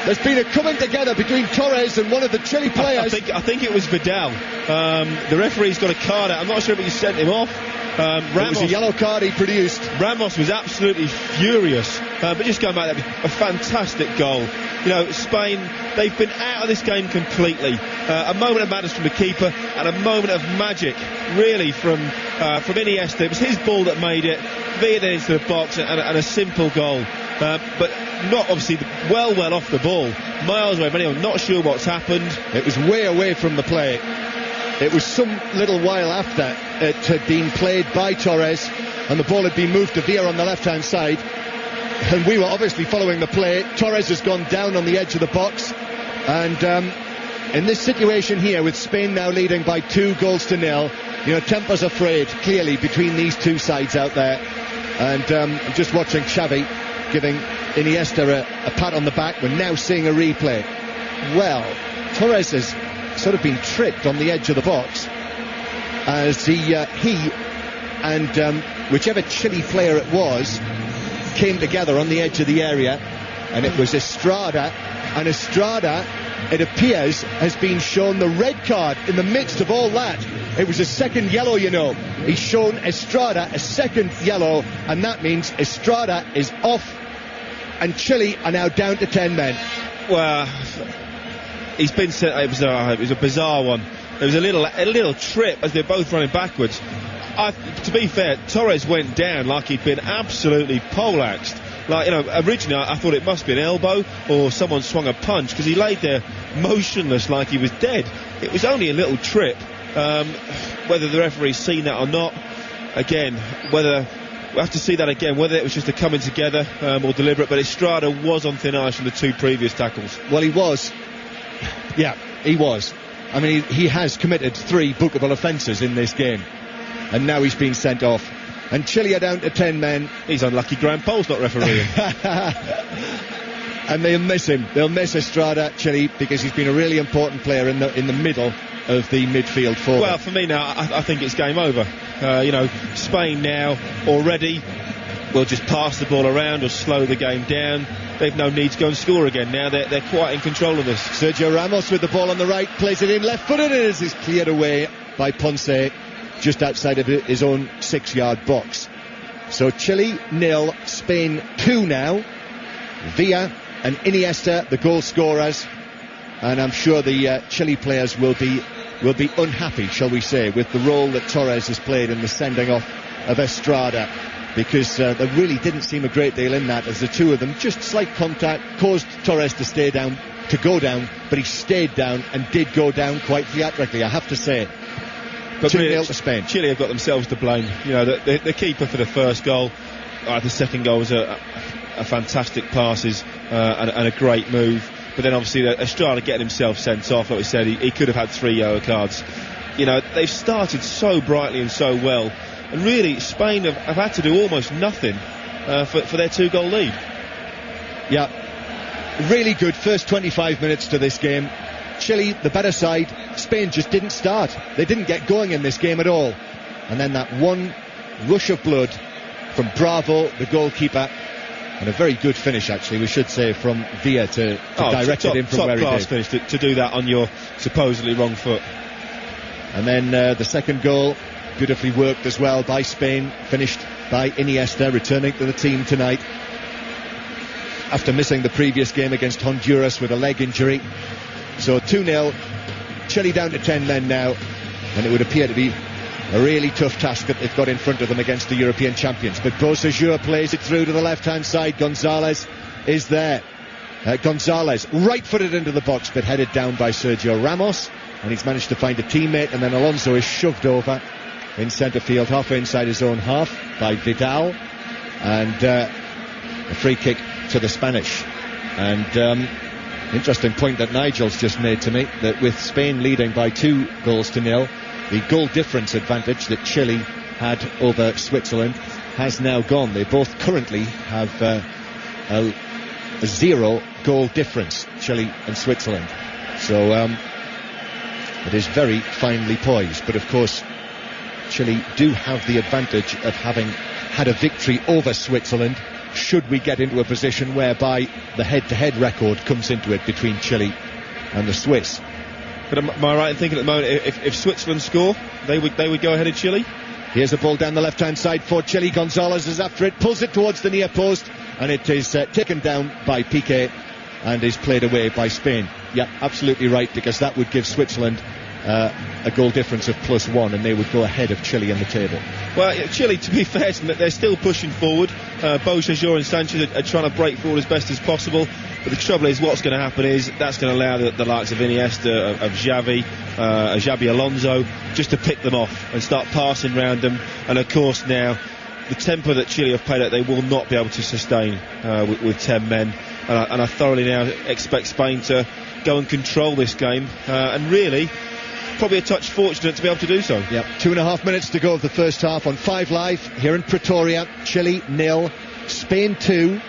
There's been a coming together between Torres and one of the Chile players. I think it was Vidal. The referee's got a card out. I'm not sure if he sent him off. Ramos, it was a yellow card he produced. Ramos was absolutely furious, but just going back, that was a fantastic goal. You know, Spain, they've been out of this game completely. A moment of madness from the keeper and a moment of magic really from Iniesta. It was his ball that made it. Veered it into the box and a simple goal, but not obviously well off the ball, miles away. But I'm not sure what's happened. It was way away from the play. It was some little while after it had been played by Torres, and the ball had been moved to Villa on the left-hand side, and we were obviously following the play. Torres has gone down on the edge of the box, and in this situation here, with Spain now leading by 2-0, you know, tempers are frayed clearly between these two sides out there. And I'm just watching Xavi giving Iniesta a pat on the back. We're now seeing a replay. Well, Torres has sort of been tripped on the edge of the box as he and whichever Chile player it was came together on the edge of the area, and it was Estrada, and Estrada it appears, has been shown the red card in the midst of all that. It was a second yellow, you know. He's shown Estrada a second yellow, and that means Estrada is off, and Chile are now down to 10 men. Well, he's been sent. It was a bizarre one. There was a little trip as they're both running backwards. To be fair, Torres went down like he'd been absolutely poleaxed. Like, originally I thought it must be an elbow or someone swung a punch, because he laid there motionless like he was dead. It was only a little trip. Whether the referee's seen that or not, again, we'll have to see that again, whether it was just a coming together or deliberate. But Estrada was on thin ice from the two previous tackles. Well, he was. Yeah, he was. I mean, he has committed 3 bookable offences in this game, and now he's been sent off. And Chile are down to 10 men. He's unlucky Graham Pole's not refereeing. And they'll miss him. They'll miss Estrada, Chile, because he's been a really important player in the middle of the midfield forward. Well, for me now, I think it's game over. Spain now already will just pass the ball around or slow the game down. They've no need to go and score again now. They're quite in control of this. Sergio Ramos with the ball on the right, plays it in left-footed, and it is cleared away by Ponce just outside of his own 6-yard box. So Chile 0, Spain 2 now. Villa and Iniesta, the goal scorers, and I'm sure the Chile players will be unhappy, shall we say, with the role that Torres has played in the sending off of Estrada, because there really didn't seem a great deal in that, as the two of them, just slight contact, caused Torres to go down, but he stayed down and did go down quite theatrically, I have to say. But 2-0 to Spain. Chile have got themselves to blame. The keeper for the first goal, the second goal was a fantastic passes and a great move. But then obviously Estrada getting himself sent off, like we said, he could have had 3 yellow cards. They've started so brightly and so well, and really Spain have had to do almost nothing for their 2-goal lead. Yeah, really good first 25 minutes to this game. Chile, the better side. Spain just didn't start. They didn't get going in this game at all. And then that one rush of blood from Bravo, the goalkeeper, and a very good finish, actually, we should say, from Villa to direct it in from where he did. Top class finish to do that on your supposedly wrong foot. And then the second goal, beautifully worked as well by Spain, finished by Iniesta, returning to the team tonight after missing the previous game against Honduras with a leg injury. So 2-0, Chile down to 10 men now, and it would appear to be a really tough task that they've got in front of them against the European champions. But Beausejour plays it through to the left-hand side. Gonzalez is there. Gonzalez right-footed into the box, but headed down by Sergio Ramos, and he's managed to find a teammate, and then Alonso is shoved over in centre field, halfway inside his own half by Vidal, and a free kick to the Spanish. And interesting point that Nigel's just made to me, that with Spain leading by 2-0, the goal difference advantage that Chile had over Switzerland has now gone. They both currently have a 0 goal difference, Chile and Switzerland. So it is very finely poised. But of course, Chile do have the advantage of having had a victory over Switzerland, should we get into a position whereby the head-to-head record comes into it between Chile and the Swiss. But am I right in thinking at the moment, if Switzerland score, they would go ahead of Chile? Here's the ball down the left-hand side for Chile. Gonzalez is after it, pulls it towards the near post, and it is taken down by Piqué and is played away by Spain. Yeah, absolutely right, because that would give Switzerland a goal difference of +1, and they would go ahead of Chile in the table. Well, Chile, to be fair to them, they're still pushing forward. Beausejour and Sanchez are trying to break forward as best as possible, but the trouble is, what's going to happen is that's going to allow the likes of Iniesta, of Xavi Alonso, just to pick them off and start passing round them. And of course now, the tempo that Chile have played at, they will not be able to sustain with 10 men. And I thoroughly now expect Spain to go and control this game, and really probably a touch fortunate to be able to do so. Yep, 2.5 minutes to go of the first half on 5 Live here in Pretoria. Chile 0, Spain 2,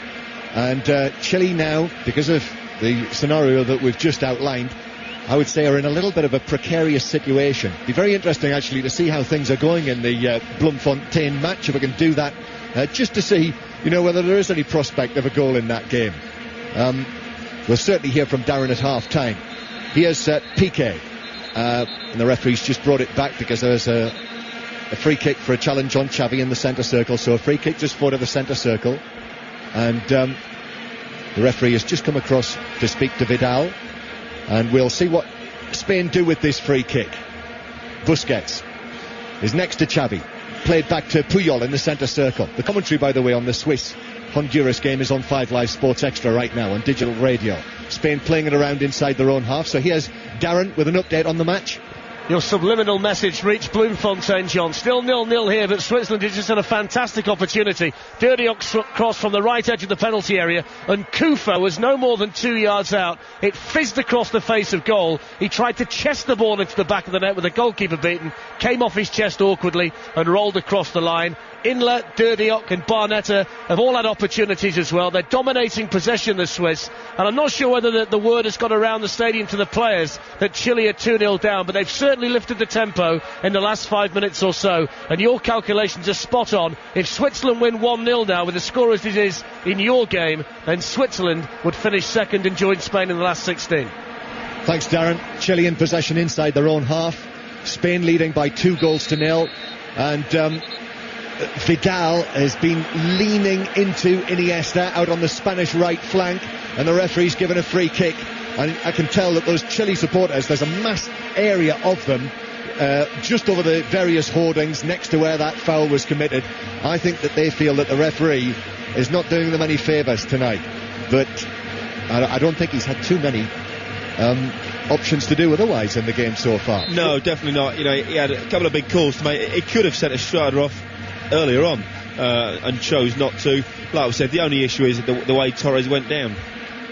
and Chile now, because of the scenario that we've just outlined, I would say are in a little bit of a precarious situation. Be very interesting actually to see how things are going in the Bloemfontein match, if we can do that, just to see, whether there is any prospect of a goal in that game. We'll certainly hear from Darren at half time. Here's Piqué. And the referee's just brought it back because there's a free kick for a challenge on Xavi in the centre circle. So a free kick just forward of the centre circle. And the referee has just come across to speak to Vidal. And we'll see what Spain do with this free kick. Busquets is next to Xavi. Played back to Puyol in the centre circle. The commentary, by the way, on the Swiss-Honduras game is on 5 Live Sports Extra right now on digital radio. Spain playing it around inside their own half. So here's Darren with an update on the match. Your subliminal message reached Bloemfontein, John. Still 0-0 here, but Switzerland has just had a fantastic opportunity. Dirdiok's cross from the right edge of the penalty area, and Kufo was no more than 2 yards out. It fizzed across the face of goal. He tried to chest the ball into the back of the net with the goalkeeper beaten, came off his chest awkwardly and rolled across the line. Inler, Dirdiok and Barnetta have all had opportunities as well. They're dominating possession, the Swiss, and I'm not sure whether the word has got around the stadium to the players that Chile are 2-0 down, but they've certainly lifted the tempo in the last 5 minutes or so, and your calculations are spot on. If Switzerland win 1-0 now with the score as it is in your game, then Switzerland would finish second and join Spain in the last 16. Thanks, Darren. Chile in possession inside their own half. Spain leading by 2-0, and Vidal has been leaning into Iniesta out on the Spanish right flank, and the referee's given a free kick. And I can tell that those Chile supporters, there's a mass area of them just over the various hoardings next to where that foul was committed. I think that they feel that the referee is not doing them any favours tonight, but I don't think he's had too many options to do otherwise in the game so far. No, definitely not. You know, he had a couple of big calls to make. He could have sent a strider off earlier on and chose not to. Like I said, the only issue is the way Torres went down.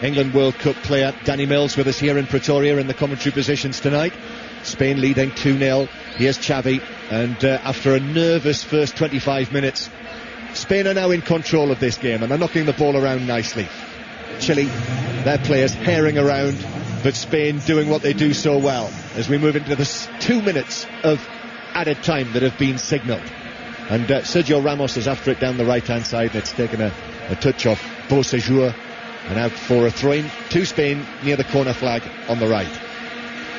England World Cup player Danny Mills with us here in Pretoria in the commentary positions tonight. Spain leading 2-0. Here's Xavi, and after a nervous first 25 minutes, Spain are now in control of this game and they're knocking the ball around nicely. Chile, their players herring around, but Spain doing what they do so well as we move into the 2 minutes of added time that have been signalled. And Sergio Ramos is after it down the right-hand side. It's taken a touch off Beau Séjour, and out for a throw-in to Spain near the corner flag on the right.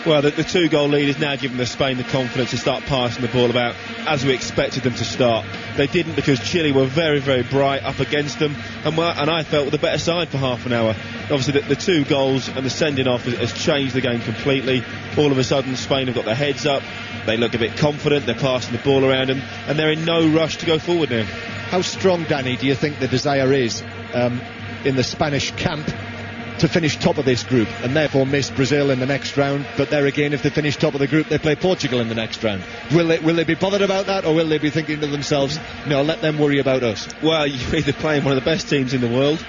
Well, the 2-goal lead is now giving Spain the confidence to start passing the ball about as we expected them to start. They didn't, because Chile were very, very bright up against them, and I felt were the better side for half an hour. Obviously the 2 goals and the sending off has changed the game completely. All of a sudden Spain have got their heads up, they look a bit confident, they're passing the ball around, and they're in no rush to go forward now. How strong, Danny, do you think the desire is in the Spanish camp to finish top of this group and therefore miss Brazil in the next round? But there again, if they finish top of the group, they play Portugal in the next round. Will they be bothered about that, or will they be thinking to themselves, no, let them worry about us? Well, you're either playing one of the best teams in the world,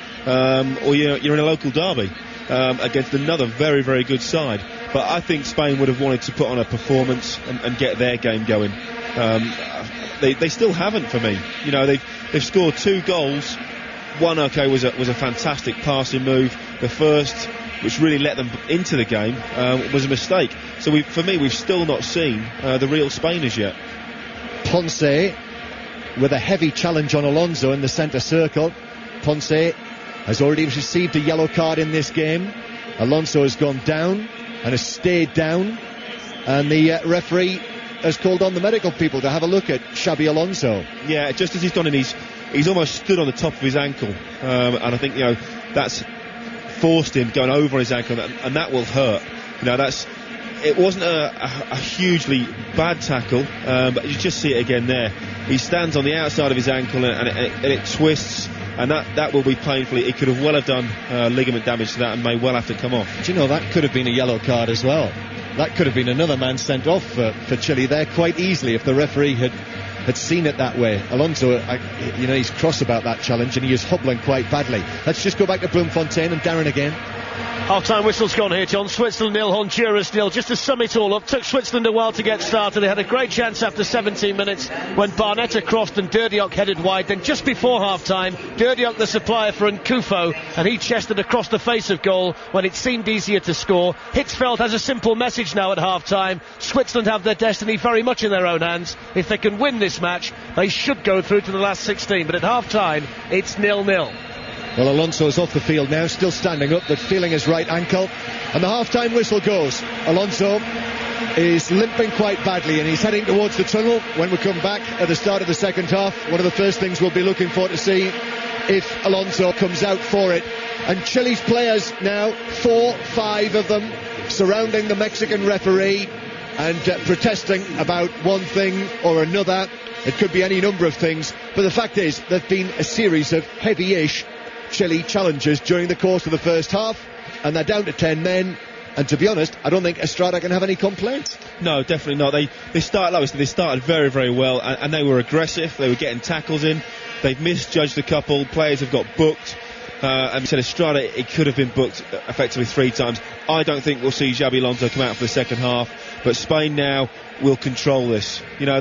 or you're in a local derby against another very, very good side. But I think Spain would have wanted to put on a performance and get their game going. They still haven't, for me. You know, they've scored 2 goals. One, was a fantastic passing move. The first, which really let them into the game, was a mistake. So we've still not seen the real Spain as yet. Ponce with a heavy challenge on Alonso in the centre circle. Ponce has already received a yellow card in this game. Alonso has gone down and has stayed down, and the referee has called on the medical people to have a look at Xabi Alonso. Yeah, just as he's gone in, he's almost stood on the top of his ankle, and I think, you know, that's forced him going over on his ankle, and that will hurt. You know, it wasn't a hugely bad tackle, but you just see it again there. He stands on the outside of his ankle, and it twists, and that will be painful. He could have well have done ligament damage to that and may well have to come off. Do you know, that could have been a yellow card as well. That could have been another man sent off for Chile there quite easily if the referee had seen it that way. Alonso, he's cross about that challenge, and he is hobbling quite badly. Let's just go back to Bloemfontein and Darren again. Half-time whistle's gone here, John. Switzerland 0, Honduras 0. Just to sum it all up, took Switzerland a while to get started. They had a great chance after 17 minutes when Barnetta crossed and Dirdiok headed wide. Then just before half-time, Dirdiok, the supplier for Nkufo, and he chested across the face of goal when it seemed easier to score. Hitzfeld has a simple message now at half-time. Switzerland have their destiny very much in their own hands. If they can win this match, they should go through to the last 16. But at half-time, it's 0-0. Well, Alonso's off the field now, still standing up, but feeling his right ankle. And the half-time whistle goes. Alonso is limping quite badly, and he's heading towards the tunnel. When we come back at the start of the second half, one of the first things we'll be looking for to see if Alonso comes out for it. And Chile's players now, 4-5 of them, surrounding the Mexican referee and protesting about one thing or another. It could be any number of things, but the fact is there have been a series of heavy-ish Chile challenges during the course of the first half, and they're down to 10 men. And to be honest, I don't think Estrada can have any complaints. No, definitely not. They started, like we said, they started very, very well, and they were aggressive. They were getting tackles in. They've misjudged a couple. Players have got booked. And we said Estrada, it could have been booked effectively 3 times. I don't think we'll see Xabi Alonso come out for the second half, but Spain now will control this. You know,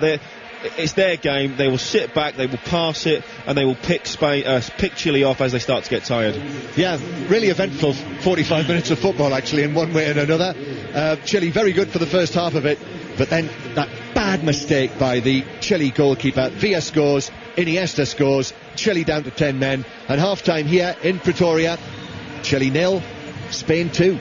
it's their game. They will sit back, they will pass it, and they will pick Chile off as they start to get tired. Yeah, really eventful 45 minutes of football, actually, in one way and another. Chile very good for the first half of it, but then that bad mistake by the Chile goalkeeper. Villa scores, Iniesta scores, Chile down to 10 men, and half-time here in Pretoria. Chile 0, Spain 2.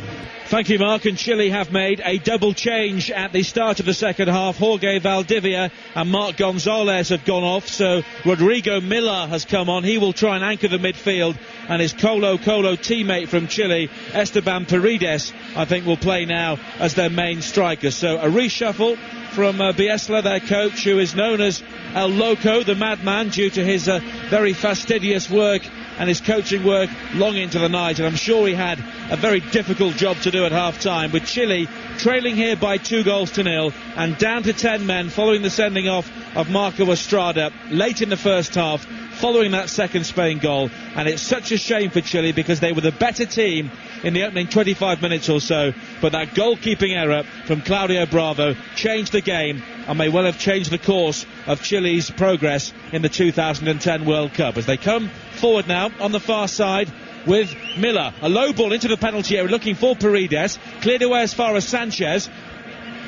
Thank you, Mark. And Chile have made a double change at the start of the second half. Jorge Valdivia and Marc Gonzalez have gone off, so Rodrigo Miller has come on. He will try and anchor the midfield, and his Colo teammate from Chile, Esteban Paredes, I think will play now as their main striker. So a reshuffle from Bielsa, their coach, who is known as El Loco, the madman, due to his very fastidious work and his coaching work long into the night, and I'm sure he had a very difficult job to do at half-time, with Chile trailing here by 2-0 and down to 10 men following the sending off of Marco Estrada late in the first half, following that second Spain goal. And it's such a shame for Chile, because they were the better team in the opening 25 minutes or so, but that goalkeeping error from Claudio Bravo changed the game and may well have changed the course of Chile's progress in the 2010 World Cup. As they come forward now on the far side with Miller, a low ball into the penalty area looking for Paredes, cleared away as far as Sanchez,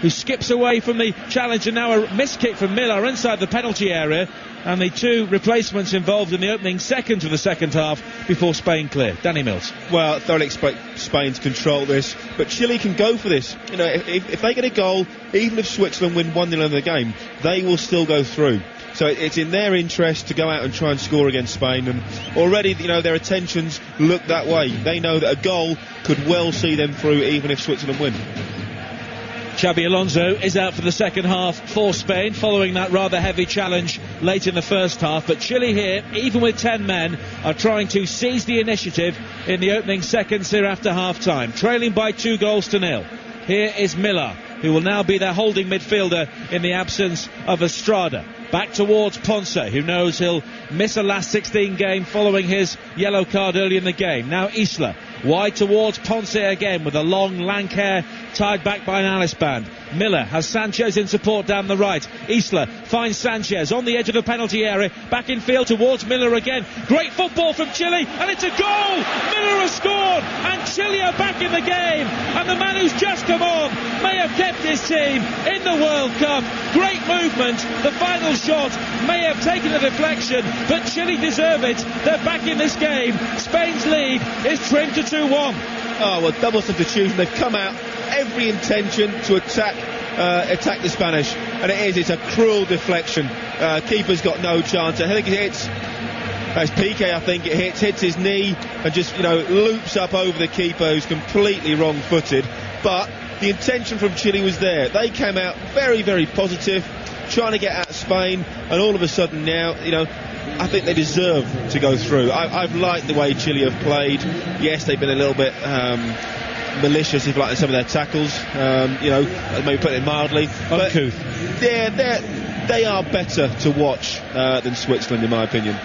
who skips away from the challenge, and now a missed kick from Miller inside the penalty area, and the 2 replacements involved in the opening seconds of the second half before Spain clear. Danny Mills. Well, I thoroughly expect Spain to control this, but Chile can go for this. You know, if they get a goal, even if Switzerland win 1-0 in the game, they will still go through. So it's in their interest to go out and try and score against Spain, and already, you know, their attentions look that way. They know that a goal could well see them through, even if Switzerland win. Xabi Alonso is out for the second half for Spain, following that rather heavy challenge late in the first half. But Chile here, even with 10 men, are trying to seize the initiative in the opening seconds here after half-time, trailing by 2-0. Here is Miller, who will now be their holding midfielder in the absence of Estrada. Back towards Ponce, who knows he'll miss a last 16 game following his yellow card early in the game. Now Isla, wide towards Ponce again, with a long lank hair tied back by an Alice band. Miller has Sanchez in support down the right. Isla finds Sanchez on the edge of the penalty area, back in field towards Miller again. Great football from Chile, and it's a goal! Miller has scored, and Chile are back in the game, and the man who's just come on may have kept his team in the World Cup. Great movement. The final shot may have taken a deflection, but Chile deserve it. They're back in this game. Spain's lead is trimmed to 2-1. Oh, well, double substitution. They've come out every intention to attack the Spanish, and it's a cruel deflection. Keeper's got no chance. I think it hits, as Piqué, I think it hits his knee and just, you know, loops up over the keeper, who's completely wrong-footed. But the intention from Chile was there. They came out very, very positive, trying to get at Spain, and all of a sudden now, you know, I think they deserve to go through. I've liked the way Chile have played. Yes, they've been a little bit malicious, if you like, in some of their tackles. You know, maybe put it mildly. Uncouth. They are better to watch than Switzerland, in my opinion.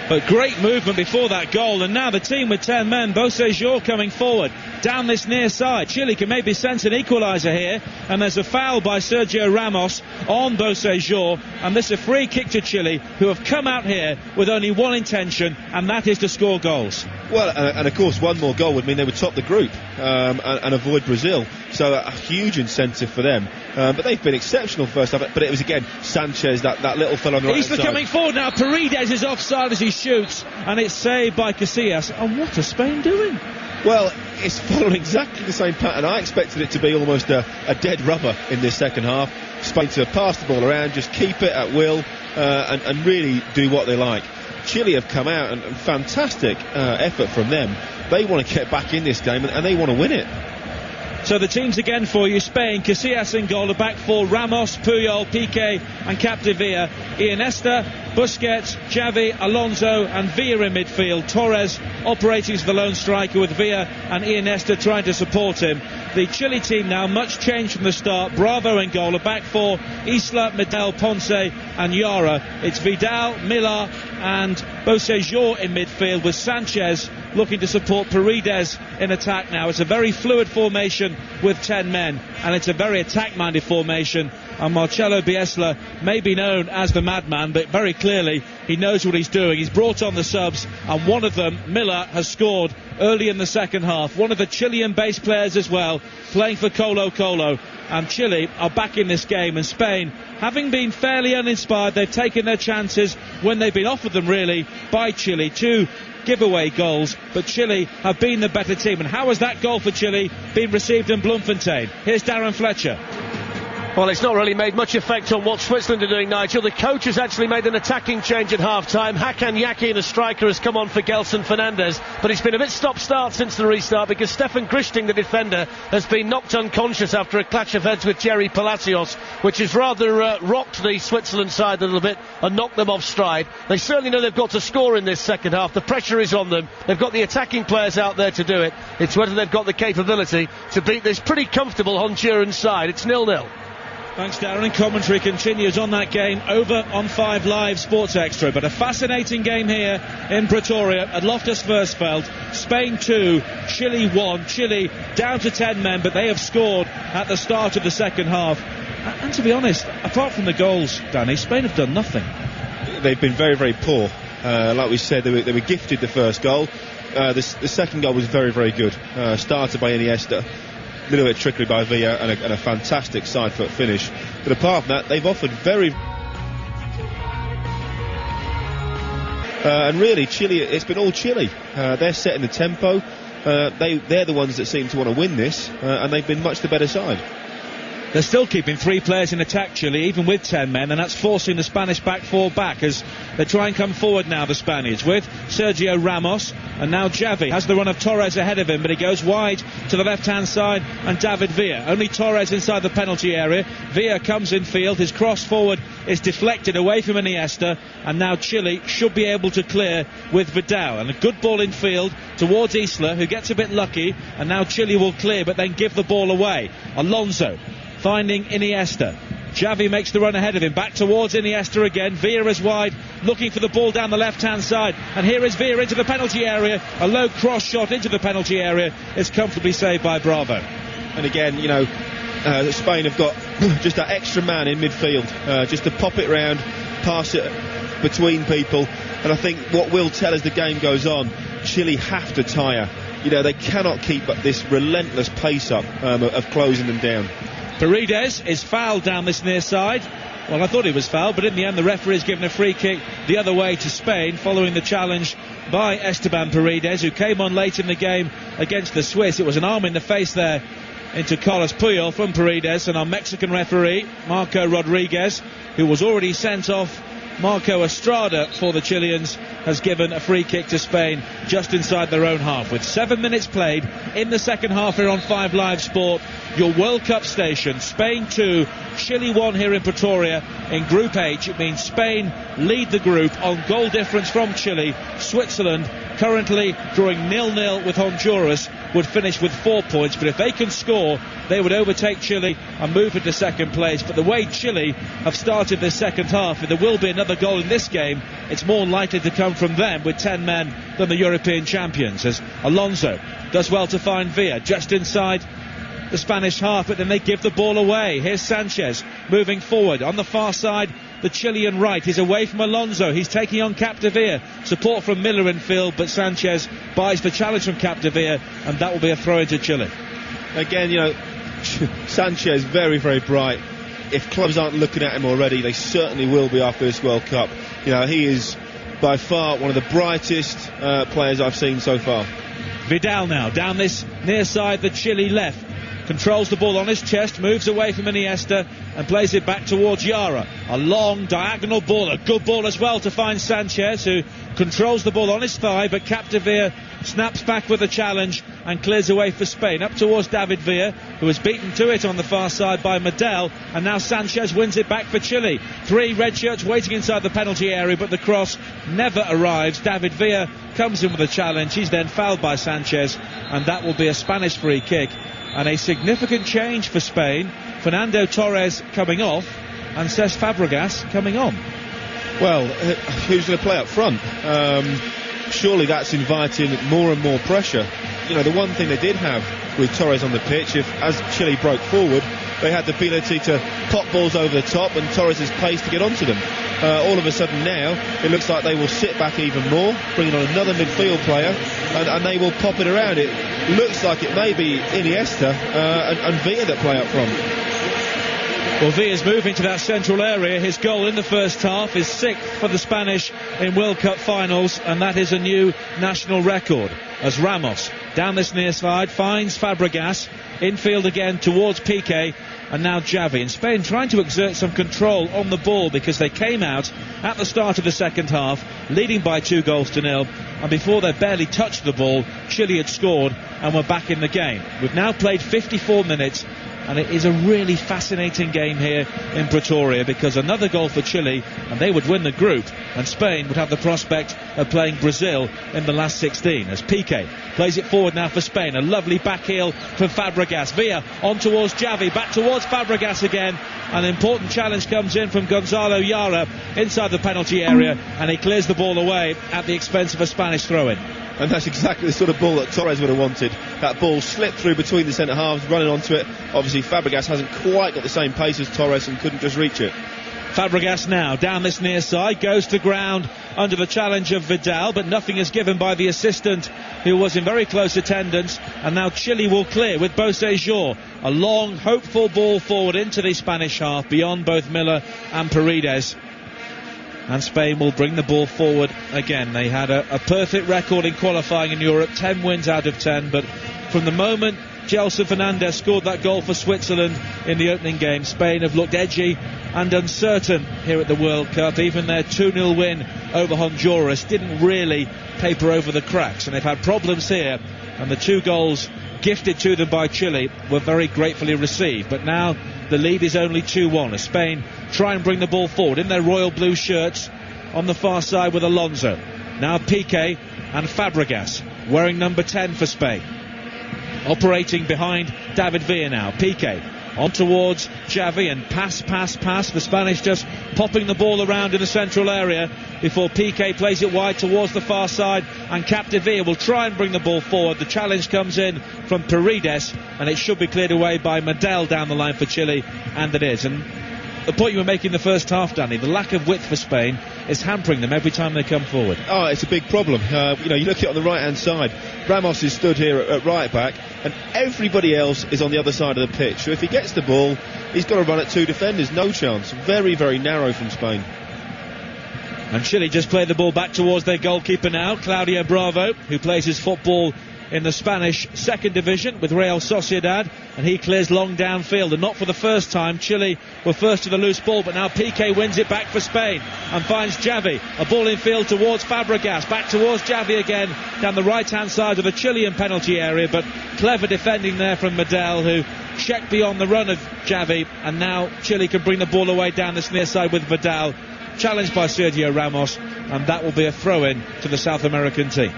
But great movement before that goal, and now the team with 10 men. Beausejour coming forward down this near side. Chile can maybe sense an equaliser here, and there's a foul by Sergio Ramos on Beausejour, and this is a free kick to Chile, who have come out here with only one intention, and that is to score goals. Well, and of course, one more goal would mean they would top the group and avoid Brazil. So a huge incentive for them. But they've been exceptional first half. But it was again Sanchez, that little fellow on the right side. He's coming forward now. Paredes is offside as he shoots, and it's saved by Casillas. And what are Spain doing? Well, it's following exactly the same pattern. I expected it to be almost a dead rubber in this second half. Spain to pass the ball around, just keep it at will, and really do what they like. Chile have come out and fantastic effort from them. They want to get back in this game and they want to win it. So the teams again for you: Spain, Casillas in goal, the back four: Ramos, Puyol, Piqué and Capdevila, Iniesta, Busquets, Xavi, Alonso and Villa in midfield. Torres operating as the lone striker with Villa and Iniesta trying to support him. The Chile team now much changed from the start. Bravo in goal, a back four: Isla, Medel, Ponce and Yara. It's Vidal, Millar and Bocejor in midfield, with Sanchez looking to support Paredes in attack now. It's a very fluid formation with 10 men, and it's a very attack-minded formation. And Marcelo Bielsa may be known as the madman, but very clearly he knows what he's doing. He's brought on the subs, and one of them, Millar, has scored early in the second half. One of the Chilean-based players as well, playing for Colo Colo. And Chile are back in this game, and Spain, having been fairly uninspired, they've taken their chances when they've been offered them, really, by Chile. 2 giveaway goals, but Chile have been the better team. And how has that goal for Chile been received in Bloemfontein? Here's Darren Fletcher. Well, it's not really made much effect on what Switzerland are doing, Nigel. The coach has actually made an attacking change at half-time. Hakan Yaki, the striker, has come on for Gelson Fernandez, but it's been a bit stop-start since the restart because Stefan Grichting, the defender, has been knocked unconscious after a clash of heads with Jerry Palacios, which has rather rocked the Switzerland side a little bit and knocked them off stride. They certainly know they've got to score in this second half. The pressure is on them. They've got the attacking players out there to do it. It's whether they've got the capability to beat this pretty comfortable Honduran side. It's 0-0. Thanks, Darren. Commentary continues on that game over on 5 Live Sports Extra. But a fascinating game here in Pretoria at Loftus Versfeld. Spain 2, Chile 1. Chile down to 10 men, but they have scored at the start of the second half. And to be honest, apart from the goals, Danny, Spain have done nothing. They've been very, very poor. Like we said, they were gifted the first goal. The second goal was very, very good. Started by Iniesta. A little bit of trickery by Villa and a fantastic side foot finish. But apart from that, they've offered very... and really, Chile, it's been all Chile. They're setting the tempo. They're the ones that seem to want to win this, and they've been much the better side. They're still keeping 3 players in attack, Chile, even with 10 men, and that's forcing the Spanish back 4 back as they try and come forward now, the Spaniards, with Sergio Ramos, and now Xavi has the run of Torres ahead of him, but he goes wide to the left-hand side, and David Villa. Only Torres inside the penalty area. Villa comes in field, his cross forward is deflected away from Iniesta, and now Chile should be able to clear with Vidal. And a good ball in field towards Isla, who gets a bit lucky, and now Chile will clear, but then give the ball away. Alonso finding Iniesta. Xavi makes the run ahead of him, back towards Iniesta again. Villa is wide, looking for the ball down the left-hand side, and here is Villa into the penalty area. A low cross shot into the penalty area is comfortably saved by Bravo. And again, Spain have got just that extra man in midfield, just to pop it round, pass it between people. And I think what will tell as the game goes on, Chile have to tire. They cannot keep up this relentless pace up of closing them down. Paredes is fouled down this near side. Well, I thought he was fouled, but in the end the referee has given a free kick the other way to Spain following the challenge by Esteban Paredes, who came on late in the game against the Swiss. It was an arm in the face there into Carlos Puyol from Paredes, and our Mexican referee, Marco Rodriguez, who was already sent off Marco Estrada for the Chileans, has given a free kick to Spain just inside their own half. With 7 minutes played in the second half here on 5 Live Sport, your World Cup station. Spain 2, Chile 1 here in Pretoria in Group H. It means Spain lead the group on goal difference from Chile. Switzerland, currently drawing 0-0 with Honduras, would finish with 4 points, but if they can score, they would overtake Chile and move into second place. But the way Chile have started this second half, if there will be another goal in this game, it's more likely to come from them with 10 men than the European champions, as Alonso does well to find Villa just inside the Spanish half, but then they give the ball away. Here's Sanchez moving forward on the far side the Chilean right. He's away from Alonso. He's taking on Capdevila. Support from Miller in field, but Sanchez buys the challenge from Capdevila, and that will be a throw into Chile. Again, Sanchez very, very bright. If clubs aren't looking at him already, they certainly will be after this World Cup. He is by far one of the brightest players I've seen so far. Vidal now down this near side, the Chile left. Controls the ball on his chest, moves away from Iniesta and plays it back towards Yara. A long diagonal ball, a good ball as well to find Sanchez, who controls the ball on his thigh, but Capdevila snaps back with a challenge and clears away for Spain. Up towards David Villa, who was beaten to it on the far side by Medel, and now Sanchez wins it back for Chile. 3 red shirts waiting inside the penalty area, but the cross never arrives. David Villa comes in with a challenge. He's then fouled by Sanchez, and that will be a Spanish free kick. And a significant change for Spain. Fernando Torres coming off and Cesc Fabregas coming on. Well, who's going to play up front? Surely that's inviting more and more pressure. The one thing they did have with Torres on the pitch, as Chile broke forward, they had the ability to pop balls over the top and Torres' pace to get onto them. All of a sudden now, it looks like they will sit back even more, bringing on another midfield player, and they will pop it around. It looks like it may be Iniesta and Villa that play up front. Well, Villa's moving to that central area. His goal in the first half is 6th for the Spanish in World Cup finals, and that is a new national record. As Ramos, down this near side, finds Fabregas, infield again towards Piqué, and now Xavi. And Spain trying to exert some control on the ball because they came out at the start of the second half, leading by 2-0, and before they barely touched the ball, Chile had scored and were back in the game. We've now played 54 minutes, and it is a really fascinating game here in Pretoria, because another goal for Chile and they would win the group, and Spain would have the prospect of playing Brazil in the last 16. As Piqué plays it forward now for Spain, a lovely back heel from Fabregas. Villa on towards Xavi, back towards Fabregas again. An important challenge comes in from Gonzalo Yara inside the penalty area, and he clears the ball away at the expense of a Spanish throw-in. And that's exactly the sort of ball that Torres would have wanted. That ball slipped through between the centre halves, running onto it. Obviously Fabregas hasn't quite got the same pace as Torres and couldn't just reach it. Fabregas now down this near side, goes to ground under the challenge of Vidal, but nothing is given by the assistant, who was in very close attendance. And now Chile will clear with Bocejor. A long, hopeful ball forward into the Spanish half, beyond both Miller and Paredes. And Spain will bring the ball forward again. They had a perfect record in qualifying in Europe, 10 wins out of 10, but from the moment Gelson Fernandez scored that goal for Switzerland in the opening game, Spain have looked edgy and uncertain here at the World Cup. Even their 2-0 win over Honduras didn't really paper over the cracks, and they've had problems here, and the 2 goals gifted to them by Chile were very gratefully received. But now the lead is only 2-1 as Spain try and bring the ball forward in their royal blue shirts on the far side with Alonso. Now Piqué and Fabregas wearing number 10 for Spain. Operating behind David Villa now. Piqué on towards Xavi, and pass. The Spanish just popping the ball around in the central area before Piqué plays it wide towards the far side, and Capdevila will try and bring the ball forward. The challenge comes in from Paredes, and it should be cleared away by Medel down the line for Chile, and it is. And the point you were making the first half, Danny, the lack of width for Spain is hampering them every time they come forward. Oh, it's a big problem. You look at it on the right-hand side. Ramos is stood here at right back, and everybody else is on the other side of the pitch. So if he gets the ball, he's got to run at 2 defenders. No chance. Very, very narrow from Spain. And Chile just play the ball back towards their goalkeeper now, Claudio Bravo, who plays his football in the Spanish second division with Real Sociedad, and he clears long downfield, and not for the first time. Chile were first to the loose ball, but now Piqué wins it back for Spain and finds Xavi. A ball in field towards Fabregas, back towards Xavi again down the right hand side of the Chilean penalty area, but clever defending there from Medel, who checked beyond the run of Xavi, and now Chile can bring the ball away down this near side with Vidal, challenged by Sergio Ramos, and that will be a throw-in to the South American team.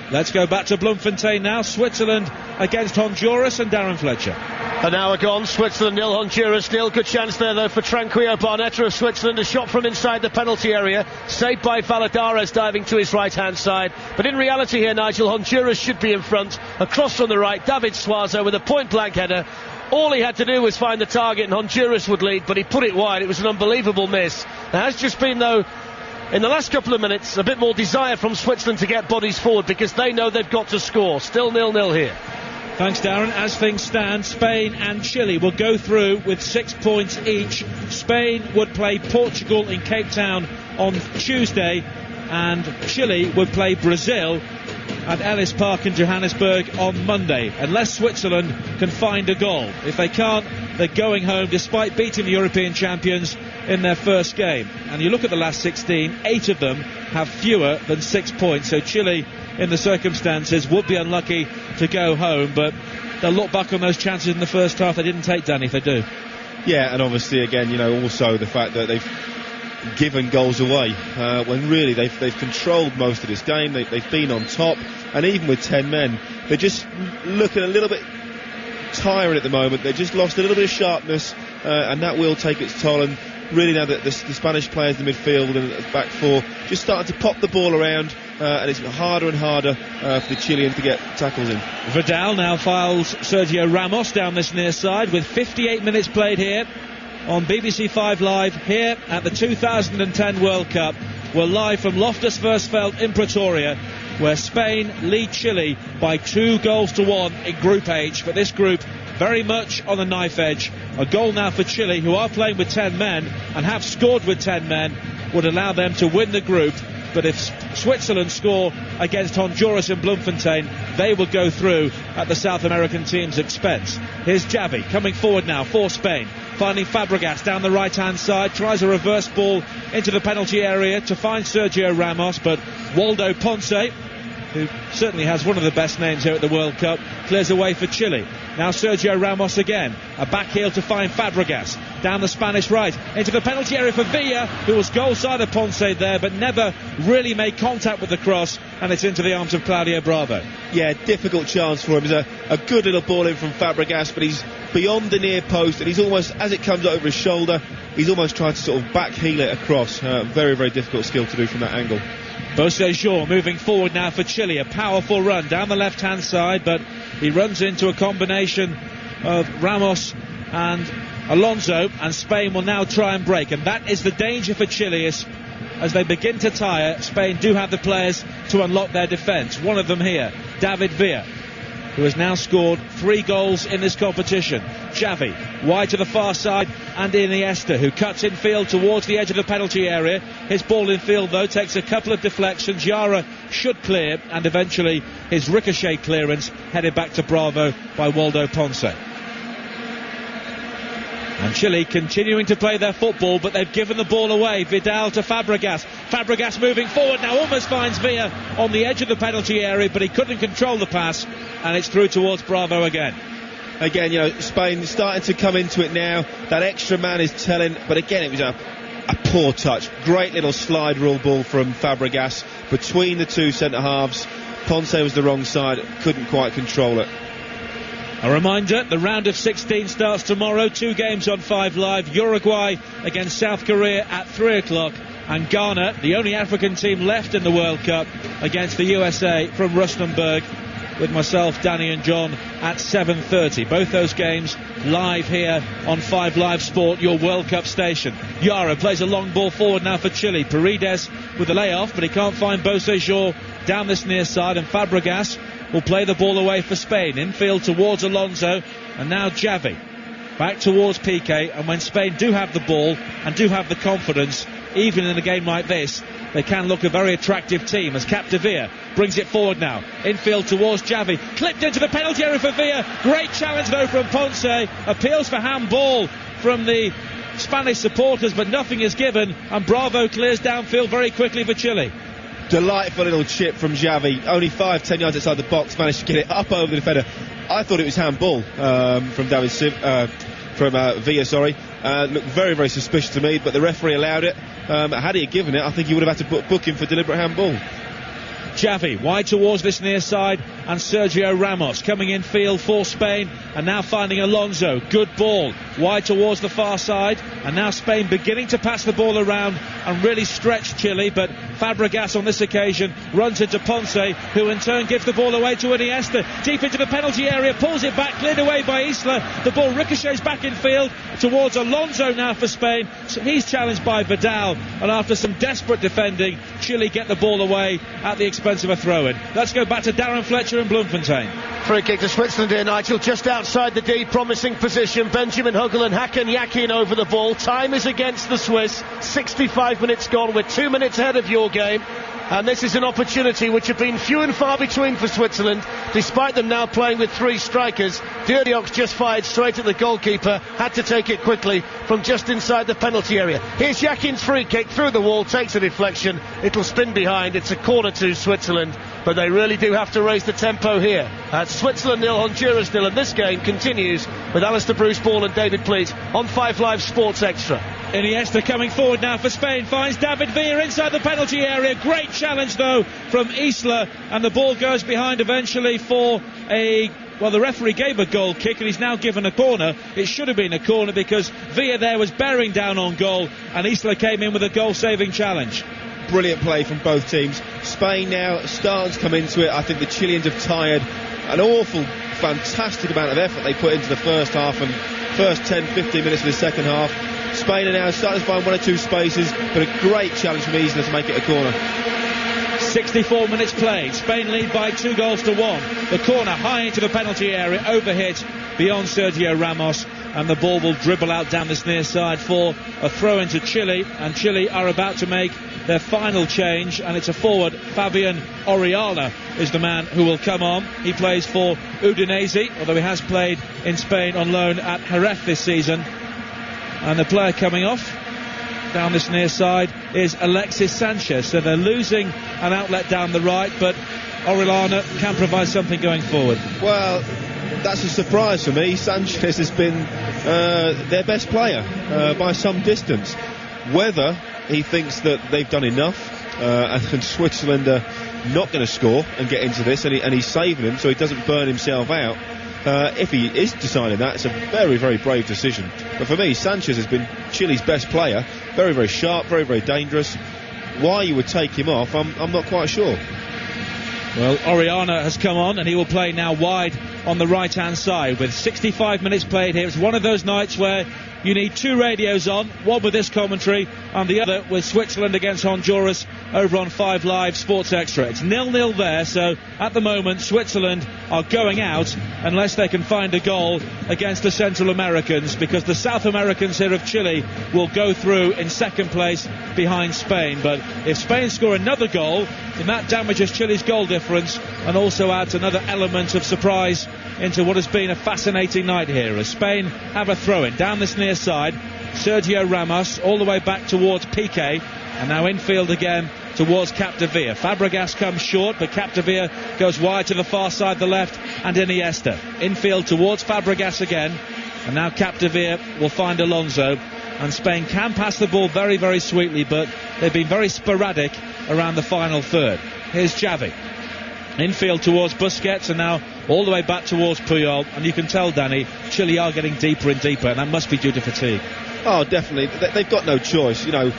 Let's go back to Bloemfontein now. Switzerland against Honduras, and Darren Fletcher. An hour gone, Switzerland 0, Honduras 0. Good chance there though for Tranquillo Barnetta of Switzerland. A shot from inside the penalty area, saved by Valladares diving to his right hand side. But in reality here, Nigel, Honduras should be in front. Across from the right, David Suazo with a point blank header. All he had to do was find the target and Honduras would lead, but he put it wide. It was an unbelievable miss. There has just been, though, in the last couple of minutes, a bit more desire from Switzerland to get bodies forward because they know they've got to score. Still 0-0 here. Thanks, Darren. As things stand, Spain and Chile will go through with 6 points each. Spain would play Portugal in Cape Town on Tuesday, and Chile would play Brazil at Ellis Park in Johannesburg on Monday, unless Switzerland can find a goal. If they can't, they're going home despite beating the European champions in their first game. And you look at the last 16, 8 of them have fewer than 6 points, so Chile, in the circumstances, would be unlucky to go home, but they'll look back on those chances in the first half they didn't take, Danny, if they do. Yeah, and obviously again, also the fact that they've given goals away when really they've controlled most of this game. They've been on top, and even with 10 men, they're just looking a little bit tired at the moment. They just lost a little bit of sharpness, and that will take its toll. And really now that the Spanish players in the midfield and the back four just starting to pop the ball around, and it's harder and harder for the Chileans to get tackles in. Vidal now files Sergio Ramos down this near side with 58 minutes played here on BBC 5 Live here at the 2010 World Cup. We're live from Loftus Versfeld in Pretoria, where Spain lead Chile by 2-1 in Group H. But this group very much on the knife edge. A goal now for Chile, who are playing with 10 men and have scored with 10 men, would allow them to win the group. But if Switzerland score against Honduras in Bloemfontein, they will go through at the South American team's expense. Here's Xavi coming forward now for Spain, finding Fabregas down the right-hand side, tries a reverse ball into the penalty area to find Sergio Ramos, but Waldo Ponce, who certainly has one of the best names here at the World Cup, clears away for Chile. Now Sergio Ramos again, a back heel to find Fabregas, down the Spanish right, into the penalty area for Villa, who was goal side of Ponce there, but never really made contact with the cross, and it's into the arms of Claudio Bravo. Yeah, difficult chance for him. It's a good little ball in from Fabregas, but he's beyond the near post, and he's almost, as it comes over his shoulder, he's almost trying to sort of back heel it across. Very, very difficult skill to do from that angle. Bocejor moving forward now for Chile, a powerful run down the left-hand side, but he runs into a combination of Ramos and Alonso, and Spain will now try and break, and that is the danger for Chile as they begin to tire. Spain do have the players to unlock their defence. One of them here, David Villa, who has now scored 3 goals in this competition. Xavi, wide to the far side, and Iniesta, who cuts in field towards the edge of the penalty area. His ball in field, though, takes a couple of deflections. Yara should clear, and eventually his ricochet clearance headed back to Bravo by Waldo Ponce. And Chile continuing to play their football, but they've given the ball away. Vidal to Fabregas. Fabregas moving forward now, almost finds Villa on the edge of the penalty area, but he couldn't control the pass, and it's through towards Bravo again. Again, Spain starting to come into it now. That extra man is telling, but again, it was a poor touch. Great little slide rule ball from Fabregas between the two centre-halves. Ponce was the wrong side, couldn't quite control it. A reminder, the round of 16 starts tomorrow. 2 games on 5 Live. Uruguay against South Korea at 3 o'clock. And Ghana, the only African team left in the World Cup, against the USA from Rustenburg, with myself, Danny and John at 7:30. Both those games live here on 5 Live Sport, your World Cup station. Yara plays a long ball forward now for Chile. Paredes with the layoff, but he can't find Bocejor down this near side, and Fabregas will play the ball away for Spain. Infield towards Alonso, and now Xavi back towards Piqué. And when Spain do have the ball and do have the confidence, even in a game like this, they can look a very attractive team, as Capdevila brings it forward now. Infield towards Xavi, clipped into the penalty area for Villa. Great challenge though from Ponce. Appeals for handball from the Spanish supporters, but nothing is given, and Bravo clears downfield very quickly for Chile. Delightful little chip from Xavi, only 5-10 yards outside the box, managed to get it up over the defender. I thought it was handball from Villa, sorry. Looked very, very suspicious to me, but the referee allowed it. Had he given it, I think he would have had to book him for deliberate handball. Xavi wide towards this near side, and Sergio Ramos. Coming in field for Spain, and now finding Alonso. Good ball wide towards the far side, and now Spain beginning to pass the ball around and really stretch Chile, but Fabregas on this occasion runs into Ponce, who in turn gives the ball away to Iniesta, deep into the penalty area, pulls it back, cleared away by Isla. The ball ricochets back in field towards Alonso now for Spain. So he's challenged by Vidal, and after some desperate defending, Chile get the ball away at the expense of a throw-in. Let's go back to Darren Fletcher in Bloemfontein. Free kick to Switzerland here, Nigel, just outside the D, promising position. Benjamin Hugel and Hakan Yakin over the ball. Time is against the Swiss. 65 minutes gone. We're 2 minutes ahead of your game. And this is an opportunity which have been few and far between for Switzerland, despite them now playing with 3 strikers. Durdiox just fired straight at the goalkeeper, had to take it quickly from just inside the penalty area. Here's Yakin's free kick through the wall, takes a deflection, it'll spin behind. It's a corner to Switzerland, but they really do have to raise the tempo here. Switzerland 0, Honduras 0, and this game continues with Alistair Bruce Ball and David Pleat on 5 Live Sports Extra. Iniesta coming forward now for Spain, finds David Villa inside the penalty area. Great challenge though from Isla, and the ball goes behind eventually for the referee gave a goal kick, and he's now given a corner. It should have been a corner because Villa there was bearing down on goal, and Isla came in with a goal-saving challenge. Brilliant play from both teams. Spain now starting to come into it. I think the Chileans have tired an awful, fantastic amount of effort they put into the first half and first 10-15 minutes of the second half. Spain are now starting to find 1 or 2 spaces, but a great challenge from Isla to make it a corner. 64 minutes played. Spain lead by 2-1. The corner high into the penalty area, overhit beyond Sergio Ramos, and the ball will dribble out down this near side for a throw into Chile, and Chile are about to make their final change, and it's a forward. Fabian Orellana is the man who will come on. He plays for Udinese, although he has played in Spain on loan at Jerez this season. And the player coming off down this near side is Alexis Sanchez. So they're losing an outlet down the right, but Orellana can provide something going forward. Well, that's a surprise for me. Sanchez has been their best player by some distance. Whether he thinks that they've done enough and Switzerland are not going to score and get into this, and he's saving him so he doesn't burn himself out. If he is deciding that, it's a very, very brave decision. But for me, Sanchez has been Chile's best player. Very, very sharp, very, very dangerous. Why you would take him off, I'm not quite sure. Well, Orellana has come on, and he will play now wide on the right-hand side with 65 minutes played here. It's one of those nights where you need 2 radios on, one with this commentary and the other with Switzerland against Honduras over on 5 Live Sports Extra. It's 0-0 there, so at the moment Switzerland are going out unless they can find a goal against the Central Americans, because the South Americans here of Chile will go through in second place behind Spain. But if Spain score another goal, then that damages Chile's goal difference and also adds another element of surprise into what has been a fascinating night here, as Spain have a throw-in down this near side. Sergio Ramos all the way back towards Piqué, and now infield again towards Capdevila. Fabregas comes short, but Capdevila goes wide to the far side, the left, and Iniesta. Infield towards Fabregas again, and now Capdevila will find Alonso, and Spain can pass the ball very, very sweetly, but they've been very sporadic around the final third. Here's Xavi. Infield towards Busquets, and now all the way back towards Puyol, and you can tell, Danny, Chile are getting deeper and deeper, and that must be due to fatigue. Oh, definitely. They've got no choice. You know,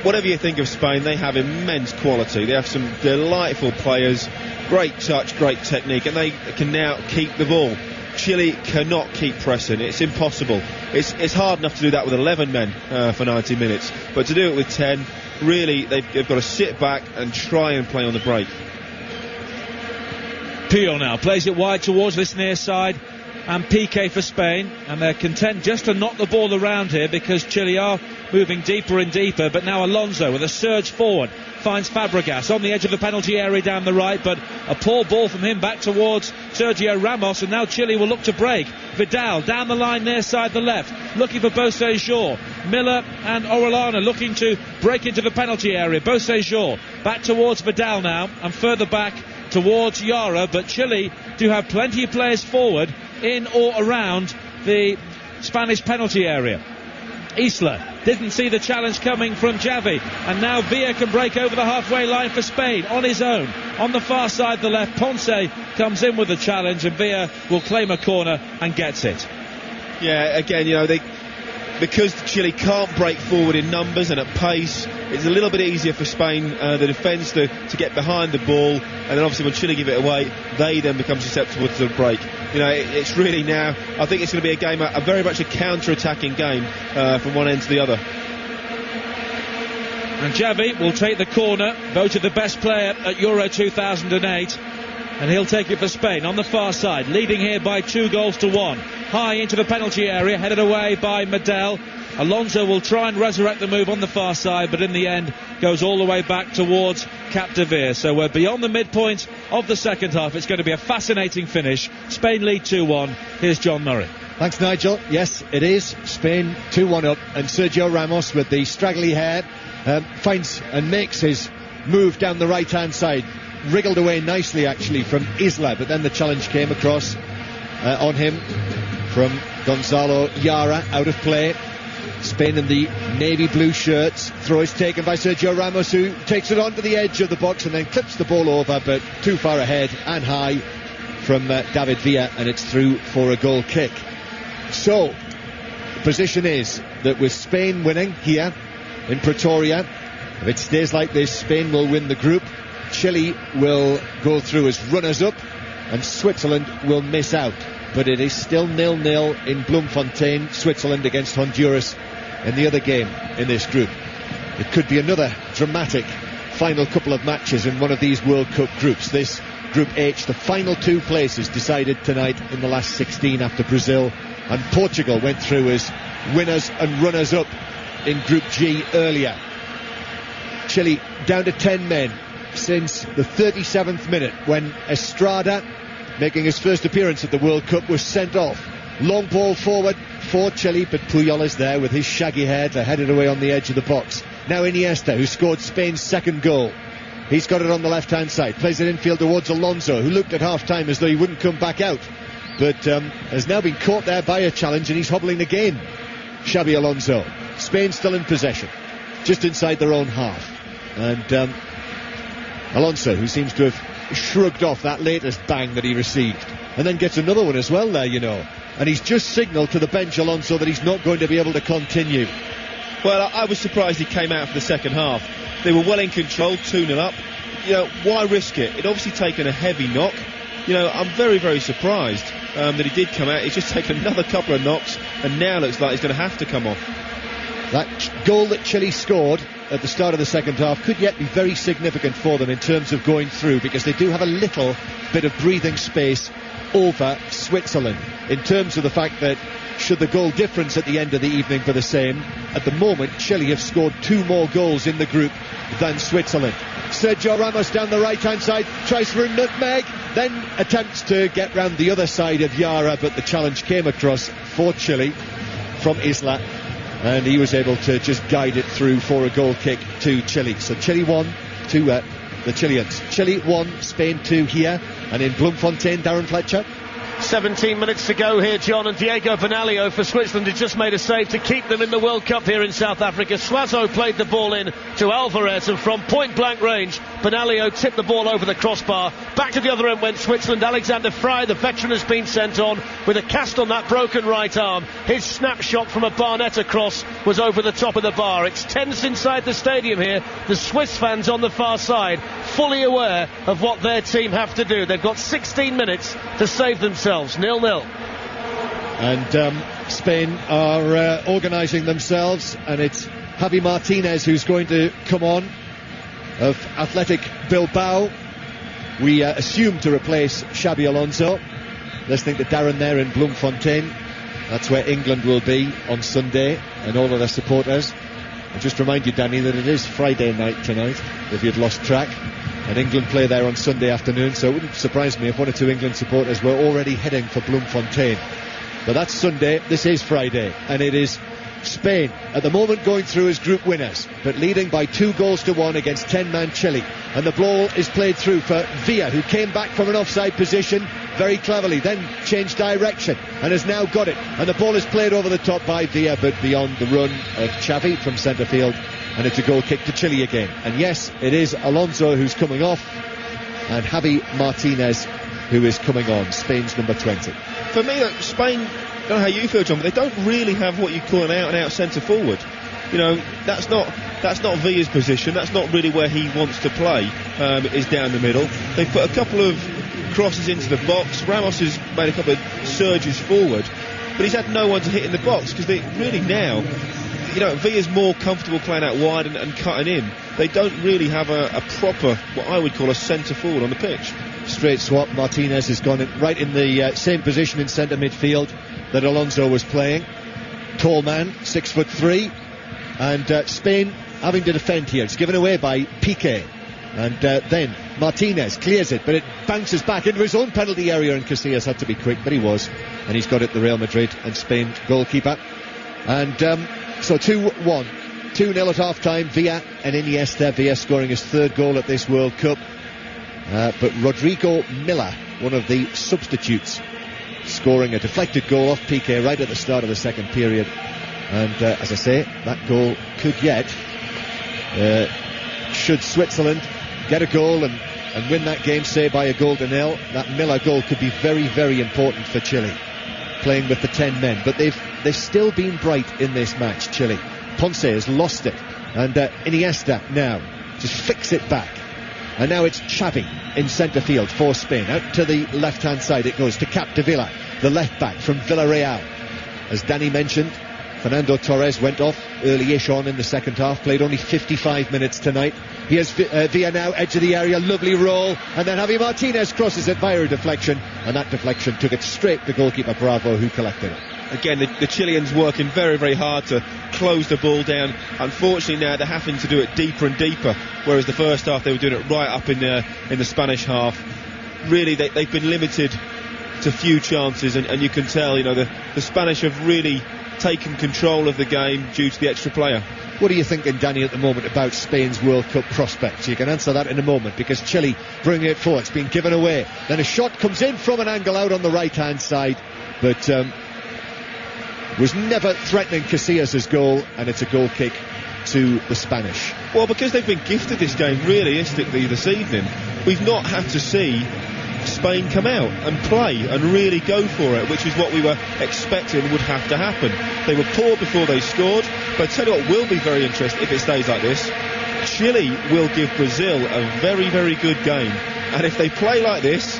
whatever you think of Spain, they have immense quality. They have some delightful players, great touch, great technique, and they can now keep the ball. Chile cannot keep pressing. It's impossible. It's hard enough to do that with 11 men for 90 minutes, but to do it with 10, really, they've got to sit back and try and play on the break. Puyol now plays it wide towards this near side, and Piqué for Spain, and they're content just to knock the ball around here because Chile are moving deeper and deeper. But now Alonso with a surge forward finds Fabregas on the edge of the penalty area down the right, but a poor ball from him back towards Sergio Ramos, and now Chile will look to break. Vidal down the line near side the left, looking for Beausejour. Miller and Orellana looking to break into the penalty area. Beausejour back towards Vidal now, and further back towards Yara, but Chile do have plenty of players forward in or around the Spanish penalty area. Isla didn't see the challenge coming from Xavi, and now Villa can break over the halfway line for Spain on his own. On the far side, the left, Ponce comes in with the challenge, and Villa will claim a corner and gets it. Yeah, again, because Chile can't break forward in numbers and at pace, it's a little bit easier for Spain, the defence, to get behind the ball, and then obviously when Chile give it away, they then become susceptible to the break. It's really now, I think it's going to be a game, a very much a counter-attacking game from one end to the other. And Xavi will take the corner, voted the best player at Euro 2008. And he'll take it for Spain on the far side, leading here by 2-1. High into the penalty area, headed away by Medel. Alonso will try and resurrect the move on the far side, but in the end goes all the way back towards Capdevere. So we're beyond the midpoint of the second half. It's going to be a fascinating finish. Spain lead 2-1. Here's John Murray. Thanks, Nigel. Yes, it is. Spain 2-1 up, and Sergio Ramos with the straggly hair finds and makes his move down the right-hand side. Wriggled away nicely actually from Isla, but then the challenge came across on him from Gonzalo Yara, out of play. Spain in the navy blue shirts. Throw is taken by Sergio Ramos, who takes it onto the edge of the box and then clips the ball over, but too far ahead and high from David Villa, and it's through for a goal kick. So the position is that with Spain winning here in Pretoria, if it stays like this, Spain will win the group. Chile will go through as runners-up, and Switzerland will miss out. But it is still 0-0 in Bloemfontein, Switzerland against Honduras in the other game in this group. It could be another dramatic final couple of matches in one of these World Cup groups. This Group H, the final two places decided tonight in the last 16 after Brazil and Portugal went through as winners and runners-up in Group G earlier. Chile down to 10 men since the 37th minute when Estrada, making his first appearance at the World Cup, was sent off. Long ball forward for Chile, but Puyol is there with his shaggy hair to head it away on the edge of the box. Now Iniesta, who scored Spain's second goal. He's got it on the left-hand side, plays it infield towards Alonso, who looked at half-time as though he wouldn't come back out, but has now been caught there by a challenge, and he's hobbling again. Xabi Alonso. Spain still in possession, just inside their own half. And Alonso, who seems to have shrugged off that latest bang that he received, and then gets another one as well there, and he's just signalled to the bench, Alonso, that he's not going to be able to continue. Well, I was surprised he came out for the second half. They were well in control, 2-0 up. Why risk it? He'd obviously taken a heavy knock. I'm very, very surprised that he did come out. He's just taken another couple of knocks, and now looks like he's going to have to come off. That goal that Chile scored at the start of the second half could yet be very significant for them in terms of going through, because they do have a little bit of breathing space over Switzerland in terms of the fact that should the goal difference at the end of the evening be the same, at the moment Chile have scored 2 more goals in the group than Switzerland. Sergio Ramos down the right hand side, tries for a nutmeg, then attempts to get round the other side of Yara, but the challenge came across for Chile from Isla, and he was able to just guide it through for a goal kick to Chile. So Chile 1 to the Chileans. Chile 1, Spain 2 here, and in Bloemfontein, Darren Fletcher. 17 minutes to go here, John, and Diego Benalio for Switzerland has just made a save to keep them in the World Cup here in South Africa. Suazo played the ball in to Alvarez, and from point-blank range, Benalio tipped the ball over the crossbar. Back to the other end went Switzerland. Alexander Frey, the veteran, has been sent on with a cast on that broken right arm. His snapshot from a Barnett cross was over the top of the bar. It's tense inside the stadium here. The Swiss fans on the far side, fully aware of what their team have to do. They've got 16 minutes to save themselves. 0-0. And Spain are organising themselves, and it's Javi Martinez who's going to come on of Athletic Bilbao. We assume to replace Xabi Alonso. Listening to Darren there in Bloemfontein. That's where England will be on Sunday, and all of their supporters. I'll just remind you, Danny, that it is Friday night tonight, if you'd lost track. And England play there on Sunday afternoon, so it wouldn't surprise me if 1 or 2 England supporters were already heading for Bloemfontein. But that's Sunday, this is Friday, and it is Spain at the moment going through as group winners, but leading by 2-1 against 10-man Chile. And the ball is played through for Villa, who came back from an offside position very cleverly, then changed direction and has now got it. And the ball is played over the top by Villa, but beyond the run of Xavi from centre field. And it's a goal kick to Chile again. And yes, it is Alonso who's coming off, and Javi Martinez who is coming on, Spain's number 20. For me, Spain, I don't know how you feel, John, but they don't really have what you call an out-and-out centre forward. You know, that's not Villa's position. That's not really where he wants to play, is down the middle. They've put a couple of crosses into the box. Ramos has made a couple of surges forward, but he's had no one to hit in the box, because they really now, you know, Villa's more comfortable playing out wide and cutting in. They don't really have a proper, what I would call a centre forward on the pitch. Straight swap. Martinez has gone right in the same position in centre midfield that Alonso was playing. Tall man, 6'3", and Spain having to defend here. It's given away by Piqué, and then Martinez clears it, but it bounces back into his own penalty area, and Casillas had to be quick, but he was, and he's got it, the Real Madrid and Spain goalkeeper. And so 2-1, 2-0 at half time. Villa and Iniesta, Villa scoring his third goal at this World Cup. But Rodrigo Miller, one of the substitutes, scoring a deflected goal off Piqué right at the start of the second period. And as I say, that goal could yet, should Switzerland get a goal and win that game, say by 1-0, that Miller goal could be very, very important for Chile, playing with the 10 men. But they've still been bright in this match, Chile. Ponce has lost it, and Iniesta now just flicks it back. And now it's Xavi in centre field for Spain. Out to the left-hand side it goes to Capdevila, the left-back from Villarreal. As Danny mentioned, Fernando Torres went off early-ish on in the second half, played only 55 minutes tonight. Here's Villa now, edge of the area, lovely roll, and then Javi Martinez crosses it via a deflection, and that deflection took it straight to goalkeeper Bravo, who collected it. Again, the Chileans working very, very hard to close the ball down. Unfortunately now they're having to do it deeper and deeper, whereas the first half they were doing it right up in the Spanish half. Really, they've been limited to few chances, and you can tell, you know, the Spanish have really taken control of the game due to the extra player. What are you thinking, Danny, at the moment about Spain's World Cup prospects? You can answer that in a moment, because Chile bringing it forward, it's been given away. Then a shot comes in from an angle out on the right-hand side, but was never threatening Casillas' goal, and it's a goal kick to the Spanish. Well, because they've been gifted this game realistically this evening, we've not had to see Spain come out and play and really go for it, which is what we were expecting would have to happen. They were poor before they scored, but I tell you what will be very interesting if it stays like this. Chile will give Brazil a very, very good game, and if they play like this,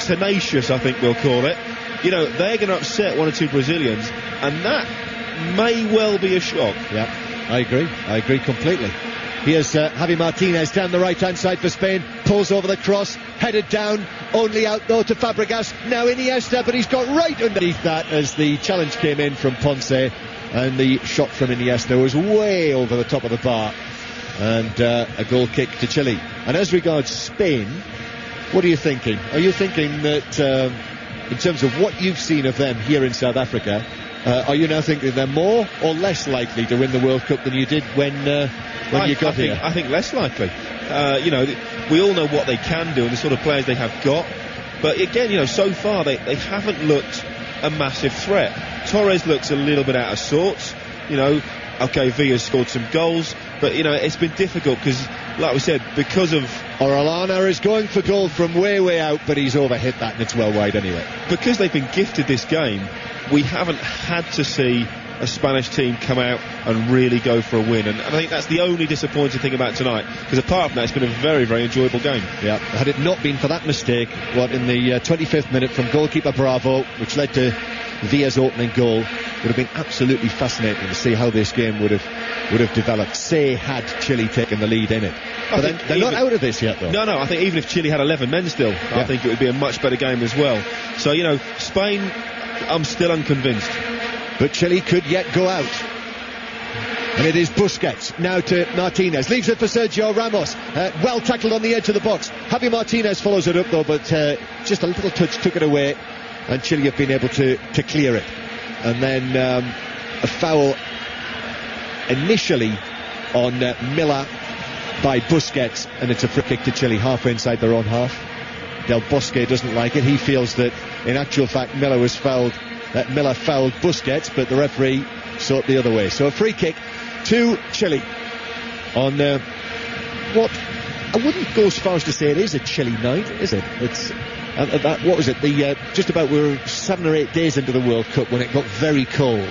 tenacious I think we'll call it, you know, they're going to upset one or two Brazilians, and that may well be a shock. Yeah, I agree completely. Here's Javi Martinez down the right-hand side for Spain, pulls over the cross, headed down, only out though to Fabregas, now Iniesta, but he's got right underneath that as the challenge came in from Ponce, and the shot from Iniesta was way over the top of the bar, and a goal kick to Chile. And as regards Spain, what are you thinking? Are you thinking that in terms of what you've seen of them here in South Africa, are you now thinking they're more or less likely to win the World Cup than you did when you got here? I think less likely. You know, we all know what they can do and the sort of players they have got. But again, you know, so far they haven't looked a massive threat. Torres looks a little bit out of sorts. You know, okay, Villa's scored some goals, but you know, it's been difficult because, like we said, because of... Orellana is going for goal from way out, but he's overhit that and it's well wide anyway. Because they've been gifted this game, we haven't had to see a Spanish team come out and really go for a win, and I think that's the only disappointing thing about tonight, because apart from that it's been a very, very enjoyable game. Yeah, had it not been for that mistake, in the 25th minute from goalkeeper Bravo, which led to Villa's opening goal, would have been absolutely fascinating to see how this game would have developed, say had Chile taken the lead in it. But they're not out of this yet though. No, I think even if Chile had 11 men still, I think it would be a much better game as well. So, you know, Spain, I'm still unconvinced. But Chile could yet go out. And it is Busquets now to Martinez, leaves it for Sergio Ramos, well tackled on the edge of the box. Javi Martinez follows it up though, but just a little touch took it away, and Chile have been able to clear it. And then a foul initially on Miller by Busquets, and it's a free kick to Chile halfway inside their own half. Del Bosque doesn't like it. He feels that in actual fact Miller fouled Busquets, but the referee saw it the other way. So a free kick to Chile on what I wouldn't go as far as to say it is a chilly night, is it? It's what was it? Just about we were 7 or 8 days into the World Cup when it got very cold.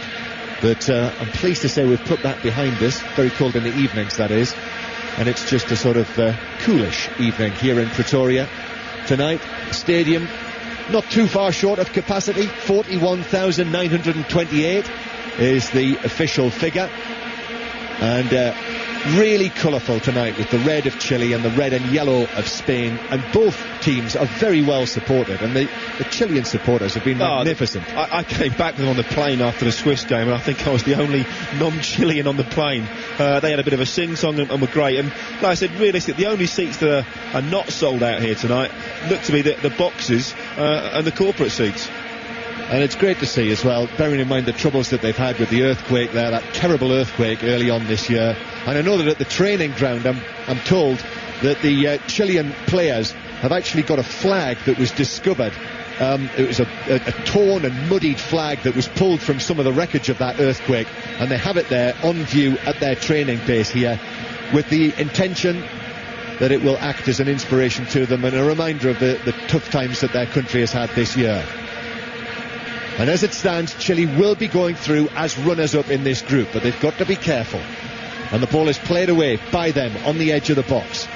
But I'm pleased to say we've put that behind us. Very cold in the evenings, that is. And it's just a sort of coolish evening here in Pretoria tonight. Stadium not too far short of capacity. 41,928 is the official figure. And really colourful tonight with the red of Chile and the red and yellow of Spain, and both teams are very well supported, and the Chilean supporters have been magnificent. I came back with them on the plane after the Swiss game, and I think I was the only non-Chilean on the plane. They had a bit of a sing-song and were great, and like I said, realistically, the only seats that are not sold out here tonight look to be the boxes and the corporate seats. And it's great to see as well, bearing in mind the troubles that they've had with the earthquake there, that terrible earthquake early on this year. And I know that at the training ground, I'm told that the Chilean players have actually got a flag that was discovered. It was a torn and muddied flag that was pulled from some of the wreckage of that earthquake, and they have it there on view at their training base here, with the intention that it will act as an inspiration to them and a reminder of the tough times that their country has had this year. And as it stands, Chile will be going through as runners-up in this group, but they've got to be careful. And the ball is played away by them on the edge of the box.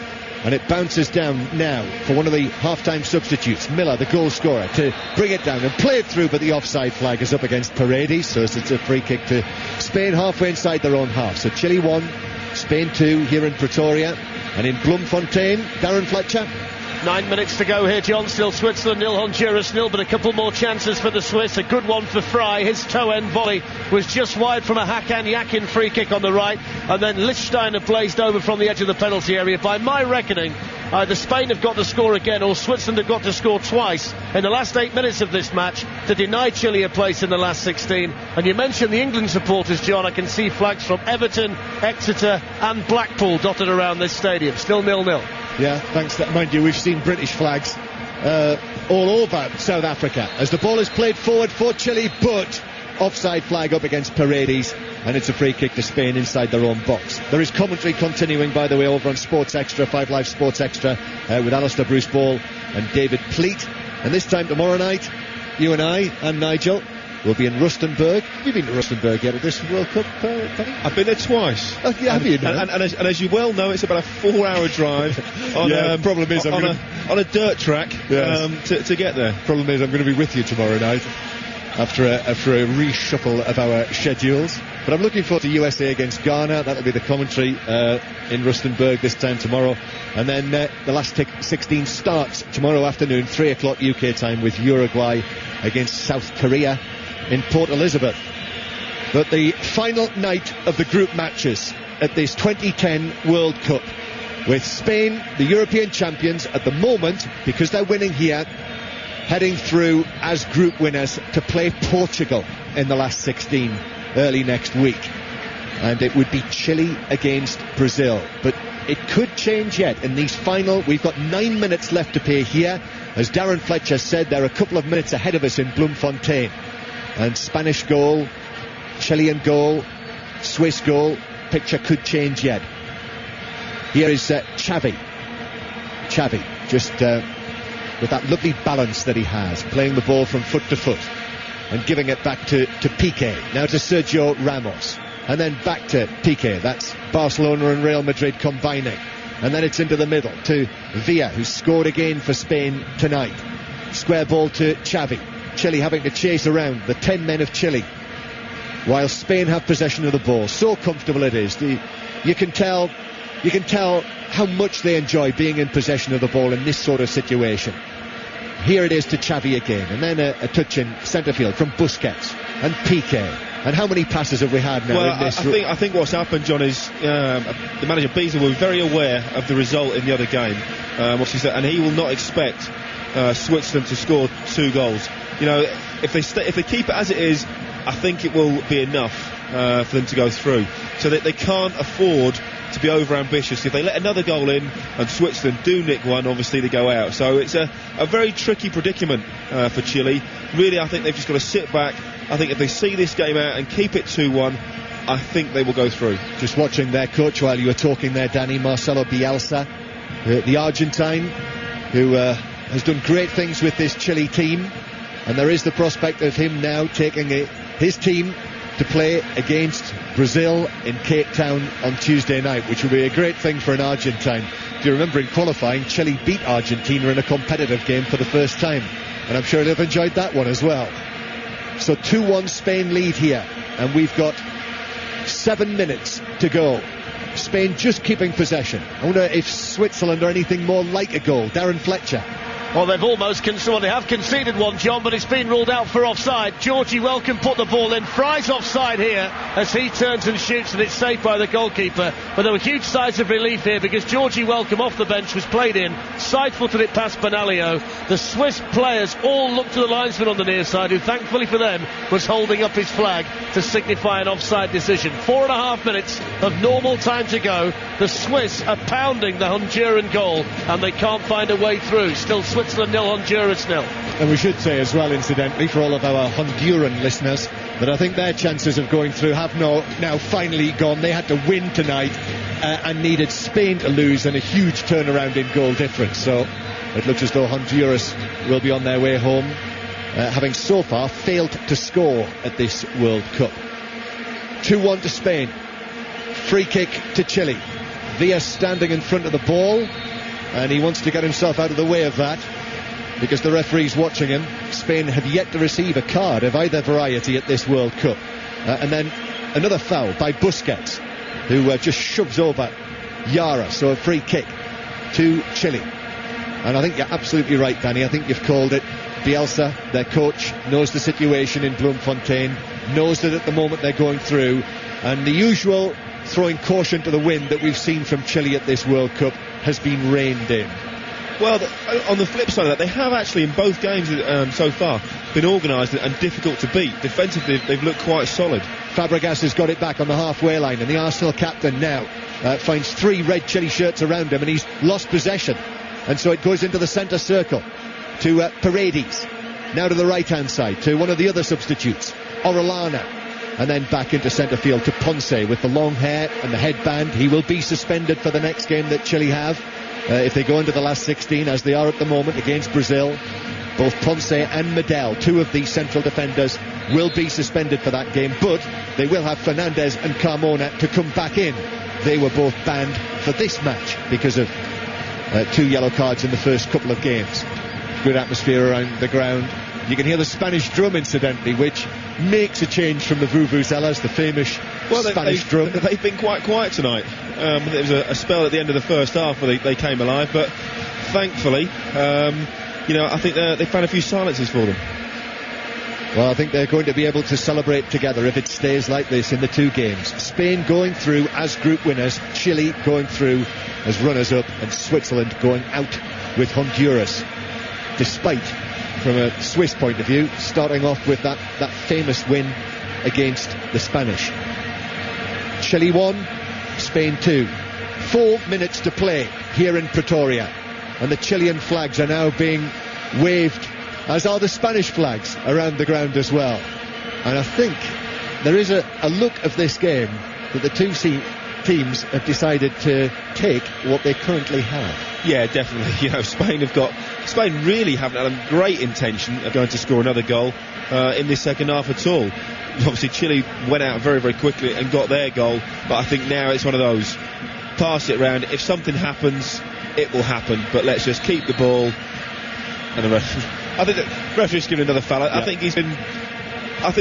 And it bounces down now for one of the half-time substitutes, Miller, the goal scorer, to bring it down and play it through, but the offside flag is up against Paredes, so it's a free kick to Spain halfway inside their own half. So Chile 1, Spain 2 here in Pretoria. And in Bloemfontein, Darren Fletcher. 9 minutes to go here, John. Still Switzerland 0, Honduras 0, but a couple more chances for the Swiss. A good one for Fry. His toe-end volley was just wide from a Hakan Yakin free kick on the right, and then Lichtsteiner blazed over from the edge of the penalty area. By my reckoning, either Spain have got to score again or Switzerland have got to score twice in the last 8 minutes of this match to deny Chile a place in the last 16. And you mentioned the England supporters, John. I can see flags from Everton, Exeter and Blackpool dotted around this stadium. Still 0-0. Yeah, thanks. Mind you, we've seen British flags all over South Africa as the ball is played forward for Chile, but offside flag up against Paredes, and it's a free kick to Spain inside their own box. There is commentary continuing, by the way, over on Sports Extra, 5 Live Sports Extra, with Alistair Bruce Ball and David Pleat. And this time tomorrow night, you and I and Nigel will be in Rustenburg. Have you been to Rustenburg yet at this World Cup, Penny? I've been there twice. Oh, yeah, have you? And as you well know, it's about a 4-hour drive on, problem is on a dirt track, yes, to get there. Problem is I'm going to be with you tomorrow night after a reshuffle of our schedules. But I'm looking forward to USA against Ghana. That'll be the commentary in Rustenburg this time tomorrow. And then the last 16 starts tomorrow afternoon, 3 o'clock UK time, with Uruguay against South Korea in Port Elizabeth. But the final night of the group matches at this 2010 World Cup, with Spain, the European champions at the moment, because they're winning here, heading through as group winners to play Portugal in the last 16 early next week. And it would be Chile against Brazil, but it could change yet in these final. We've got 9 minutes left to play here. As Darren Fletcher said, they're a couple of minutes ahead of us in Bloemfontein. And Spanish goal, Chilean goal, Swiss goal, picture could change yet. Here is Xavi, just with that lovely balance that he has, playing the ball from foot to foot and giving it back to Piqué. Now to Sergio Ramos, and then back to Piqué. That's Barcelona and Real Madrid combining. And then it's into the middle to Villa, who's scored again for Spain tonight. Square ball to Xavi. Chile having to chase around the 10 men of Chile, while Spain have possession of the ball. So comfortable it is. You can tell how much they enjoy being in possession of the ball in this sort of situation. Here it is to Xavi again, and then a touch in centre field from Busquets and Piqué. And how many passes have we had now in this? I think what's happened, John, is the manager Beasley was very aware of the result in the other game, and he will not expect Switzerland to score 2 goals. You know, if they keep it as it is, I think it will be enough for them to go through. So they can't afford to be over-ambitious. If they let another goal in and Switzerland do nick one, obviously they go out. So it's a very tricky predicament for Chile. Really, I think they've just got to sit back. I think if they see this game out and keep it 2-1, I think they will go through. Just watching their coach while you were talking there, Danny, Marcelo Bielsa, the Argentine, who has done great things with this Chile team, and there is the prospect of him now taking his team to play against Brazil in Cape Town on Tuesday night, which will be a great thing for an Argentine. Do you remember in qualifying, Chile beat Argentina in a competitive game for the first time, and I'm sure they've enjoyed that one as well. So 2-1 Spain lead here, and we've got 7 minutes to go. Spain just keeping possession. I wonder if Switzerland are anything more like a goal. Darren Fletcher. Well, they've almost they have conceded one, John, but it's been ruled out for offside. Georgie Welcome put the ball in. Fry's offside here as he turns and shoots, and it's saved by the goalkeeper. But there were huge sighs of relief here because Georgie Welcome off the bench was played in, side-footed it past Benaglio. The Swiss players all looked to the linesman on the near side, who thankfully for them was holding up his flag to signify an offside decision. 4.5 minutes of normal time to go. The Swiss are pounding the Honduran goal, and they can't find a way through. Still Switzerland 0, Honduras 0. And we should say as well, incidentally, for all of our Honduran listeners, that I think their chances of going through have now finally gone. They had to win tonight and needed Spain to lose, and a huge turnaround in goal difference. So it looks as though Honduras will be on their way home, having so far failed to score at this World Cup. 2-1 to Spain. Free kick to Chile. Villa standing in front of the ball, and he wants to get himself out of the way of that because the referee's watching him. Spain have yet to receive a card of either variety at this World Cup. And then another foul by Busquets, who just shoves over Yara. So a free kick to Chile. And I think you're absolutely right, Danny. I think you've called it. Bielsa, their coach, knows the situation in Bloemfontein, knows that at the moment they're going through, and the usual throwing caution to the wind that we've seen from Chile at this World Cup has been reined in. Well, on the flip side of that, they have actually in both games so far been organised and difficult to beat. Defensively, they've looked quite solid. Fabregas has got it back on the halfway line, and the Arsenal captain now finds 3 red Chile shirts around him, and he's lost possession, and so it goes into the centre circle to Paredes, now to the right hand side to one of the other substitutes, Orellana, and then back into centre field to Ponce with the long hair and the headband. He will be suspended for the next game that Chile have if they go into the last 16, as they are at the moment against Brazil. Both Ponce and Medel, 2 of the central defenders, will be suspended for that game, but they will have Fernandez and Carmona to come back in. They were both banned for this match because of 2 yellow cards in the first couple of games. Good atmosphere around the ground. You can hear the Spanish drum, incidentally, which makes a change from the vuvuzelas, the famous Spanish drum. They've been quite quiet tonight. There was a spell at the end of the first half where they came alive, but thankfully, I think they found a few silences for them. Well, I think they're going to be able to celebrate together if it stays like this in the 2 games. Spain going through as group winners, Chile going through as runners-up, and Switzerland going out with Honduras, despite, from a Swiss point of view, starting off with that famous win against the Spanish. Chile 1, Spain 2. 4 minutes to play here in Pretoria, and the Chilean flags are now being waved, as are the Spanish flags, around the ground as well. And I think there is a look of this game that the 2 teams have decided to take what they currently have. Yeah, definitely. Spain really haven't had a great intention of going to score another goal in this second half at all. Obviously Chile went out very, very quickly and got their goal, but I think now it's one of those, pass it round, if something happens it will happen, but let's just keep the ball. And the I think the referee's given another foul. I think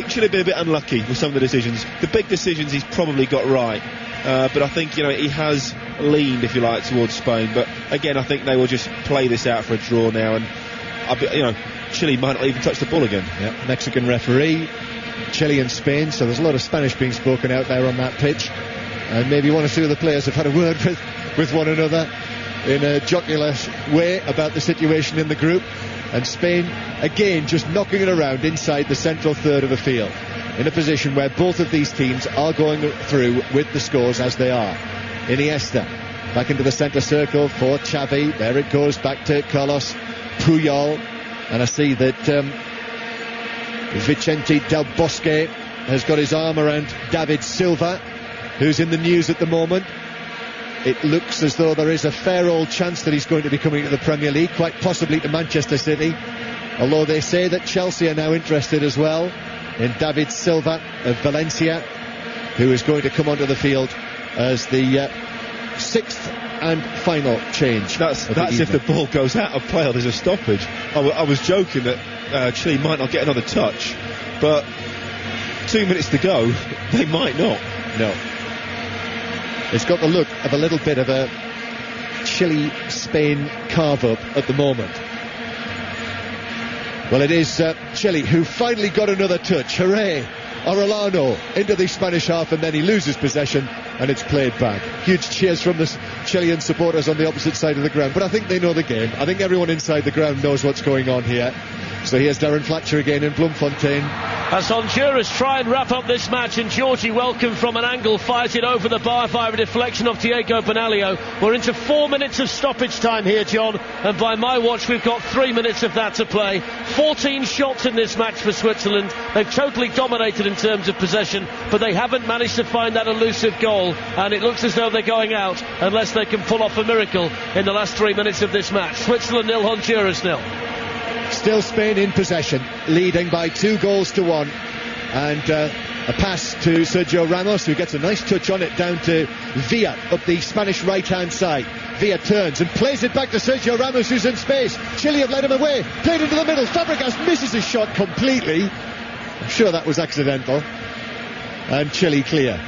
Chile have been a bit unlucky with some of the decisions. The big decisions he's probably got right, but I think he has leaned, if you like, towards Spain. But again, I think they will just play this out for a draw now, and Chile might not even touch the ball again. Yeah, Mexican referee, Chile and Spain, so there's a lot of Spanish being spoken out there on that pitch, and maybe 1 or 2 of the players have had a word with one another in a jocular way about the situation in the group. And Spain again just knocking it around inside the central third of the field. in a position where both of these teams are going through with the scores as they are. Iniesta back into the centre circle for Xavi. There it goes back to Carlos Puyol, and I see that Vicente Del Bosque has got his arm around David Silva, who's in the news at the moment. It looks as though there is a fair old chance that he's going to be coming to the Premier League, quite possibly to Manchester City, although they say that Chelsea are now interested as well in David Silva of Valencia, who is going to come onto the field as the sixth and final change. That's if the ball goes out of play or there's a stoppage. I was joking that Chile might not get another touch, but 2 minutes to go, they might not. No. It's got the look of a little bit of a Chile-Spain carve-up at the moment. Well, it is Chile who finally got another touch. Hooray! Orellano into the Spanish half, and then he loses possession and it's played back. Huge cheers from the Chilean supporters on the opposite side of the ground, but I think they know the game. I think everyone inside the ground knows what's going on here. So here's Darren Fletcher again in Bloemfontein. As Honduras try and wrap up this match, and Georgie Welcome from an angle fires it over the bar via a deflection of Diego Bonalio. We're into 4 minutes of stoppage time here, John, and by my watch we've got 3 minutes of that to play. 14 shots in this match for Switzerland. They've totally dominated in terms of possession, but they haven't managed to find that elusive goal, and it looks as though they're going out unless they can pull off a miracle in the last 3 minutes of this match. Switzerland 0, Honduras 0. Still Spain in possession, leading by 2-1, and a pass to Sergio Ramos, who gets a nice touch on it down to Villa up the Spanish right-hand side. Villa turns and plays it back to Sergio Ramos, who's in space. Chile have led him away, played into the middle. Fabregas misses his shot completely. I'm sure that was accidental, and Chile clear.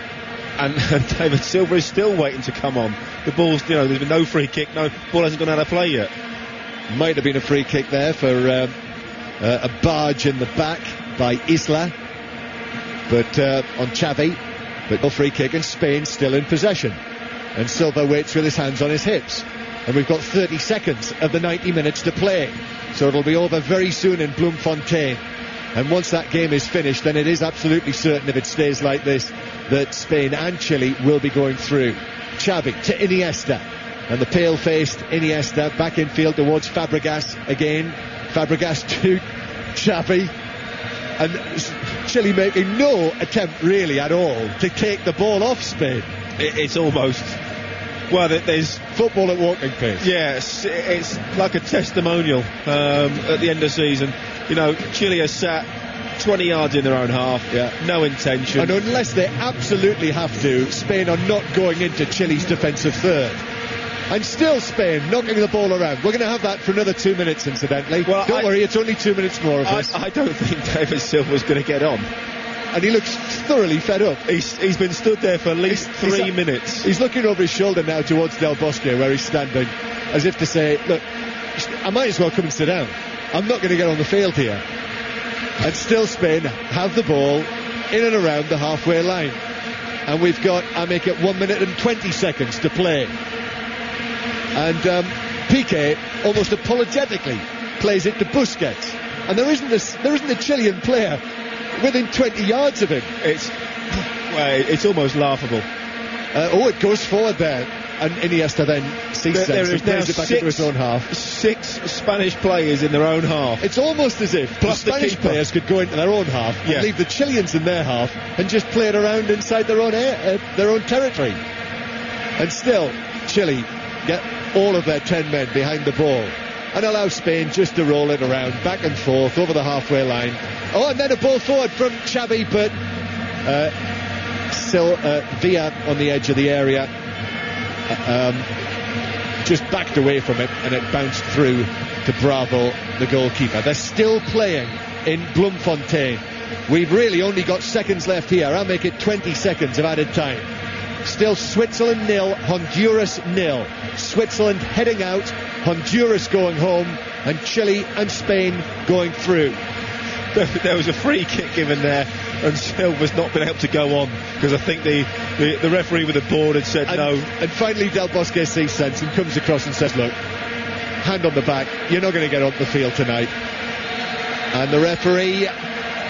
And David Silva is still waiting to come on. The ball's, there's been no free kick, no ball hasn't gone out of play yet. Might have been a free kick there for a barge in the back by Isla, but on Xavi, but no free kick, and Spain still in possession. And Silva waits with his hands on his hips, and we've got 30 seconds of the 90 minutes to play, so it'll be over very soon in Bloemfontein. And once that game is finished, then it is absolutely certain, if it stays like this, that Spain and Chile will be going through. Xavi to Iniesta, and the pale-faced Iniesta back in field towards Fabregas again. Fabregas to Xavi, and Chile making no attempt really at all to take the ball off Spain. It's almost, well, there's football at walking pace. Yes, it's like a testimonial at the end of the season. Chile has sat 20 yards in their own half, no intention. And unless they absolutely have to, Spain are not going into Chile's defensive third. And still Spain knocking the ball around. We're going to have that for another 2 minutes, incidentally. Well, don't worry, it's only 2 minutes more of this. I don't think David Silva's going to get on. And he looks thoroughly fed up. He's been stood there for at least 3 minutes. He's looking over his shoulder now towards Del Bosque, where he's standing, as if to say, look, I might as well come and sit down. I'm not going to get on the field here. And still Spain have the ball in and around the halfway line. And we've got, I make it 1 minute and 20 seconds to play. And Piqué almost apologetically plays it to Busquets, and there isn't a Chilean player within 20 yards of him. It's almost laughable. It goes forward there, and Iniesta then sees sense and plays it back into his own half. 6 Spanish players in their own half. It's almost as if the Spanish players could go into their own half and leave the Chileans in their half and just play it around inside their own territory. And still, Chile get all of their 10 men behind the ball and allow Spain just to roll it around back and forth over the halfway line. And then a ball forward from Xavi, but still Villa on the edge of the area just backed away from it, and it bounced through to Bravo, the goalkeeper. They're still playing in Bloemfontein. We've really only got seconds left here. I'll make it 20 seconds of added time. Still Switzerland 0, Honduras 0. Switzerland heading out, Honduras going home, and Chile and Spain going through. There was a free kick given there, and Silva's not been able to go on, because I think the referee with the board had said no. And finally Del Bosque sees sense and comes across and says, look, hand on the back, you're not going to get on the field tonight. And the referee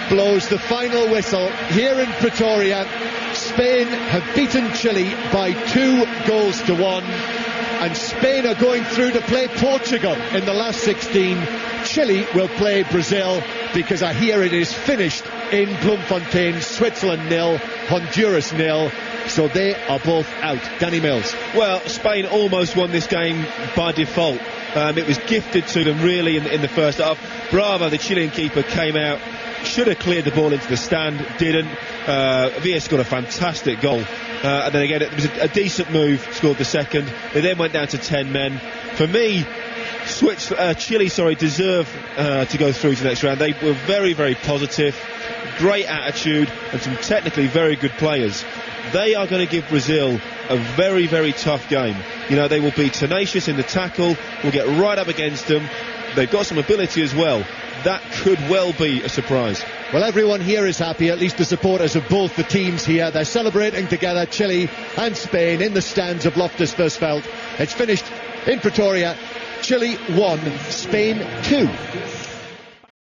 blows the final whistle here in Pretoria. Spain have beaten Chile by 2-1, and Spain are going through to play Portugal in the last 16. Chile will play Brazil, because I hear it is finished in Bloemfontein. Switzerland 0, Honduras 0. So they are both out. Danny Mills. Well, Spain almost won this game by default. It was gifted to them really in the first half. Bravo, the Chilean keeper, came out, should have cleared the ball into the stand, didn't. Villa scored a fantastic goal. And then again, it was a decent move, scored the second. They then went down to 10 men. For me, Chile deserve to go through to the next round. They were very, very positive, great attitude, and some technically very good players. They are going to give Brazil a very, very tough game. You know, they will be tenacious in the tackle, will get right up against them. They've got some ability as well. That could well be a surprise. Well, everyone here is happy, at least the supporters of both the teams here. They're celebrating together, Chile and Spain, in the stands of Loftus Versfeld. It's finished in Pretoria. Chile 1, Spain 2.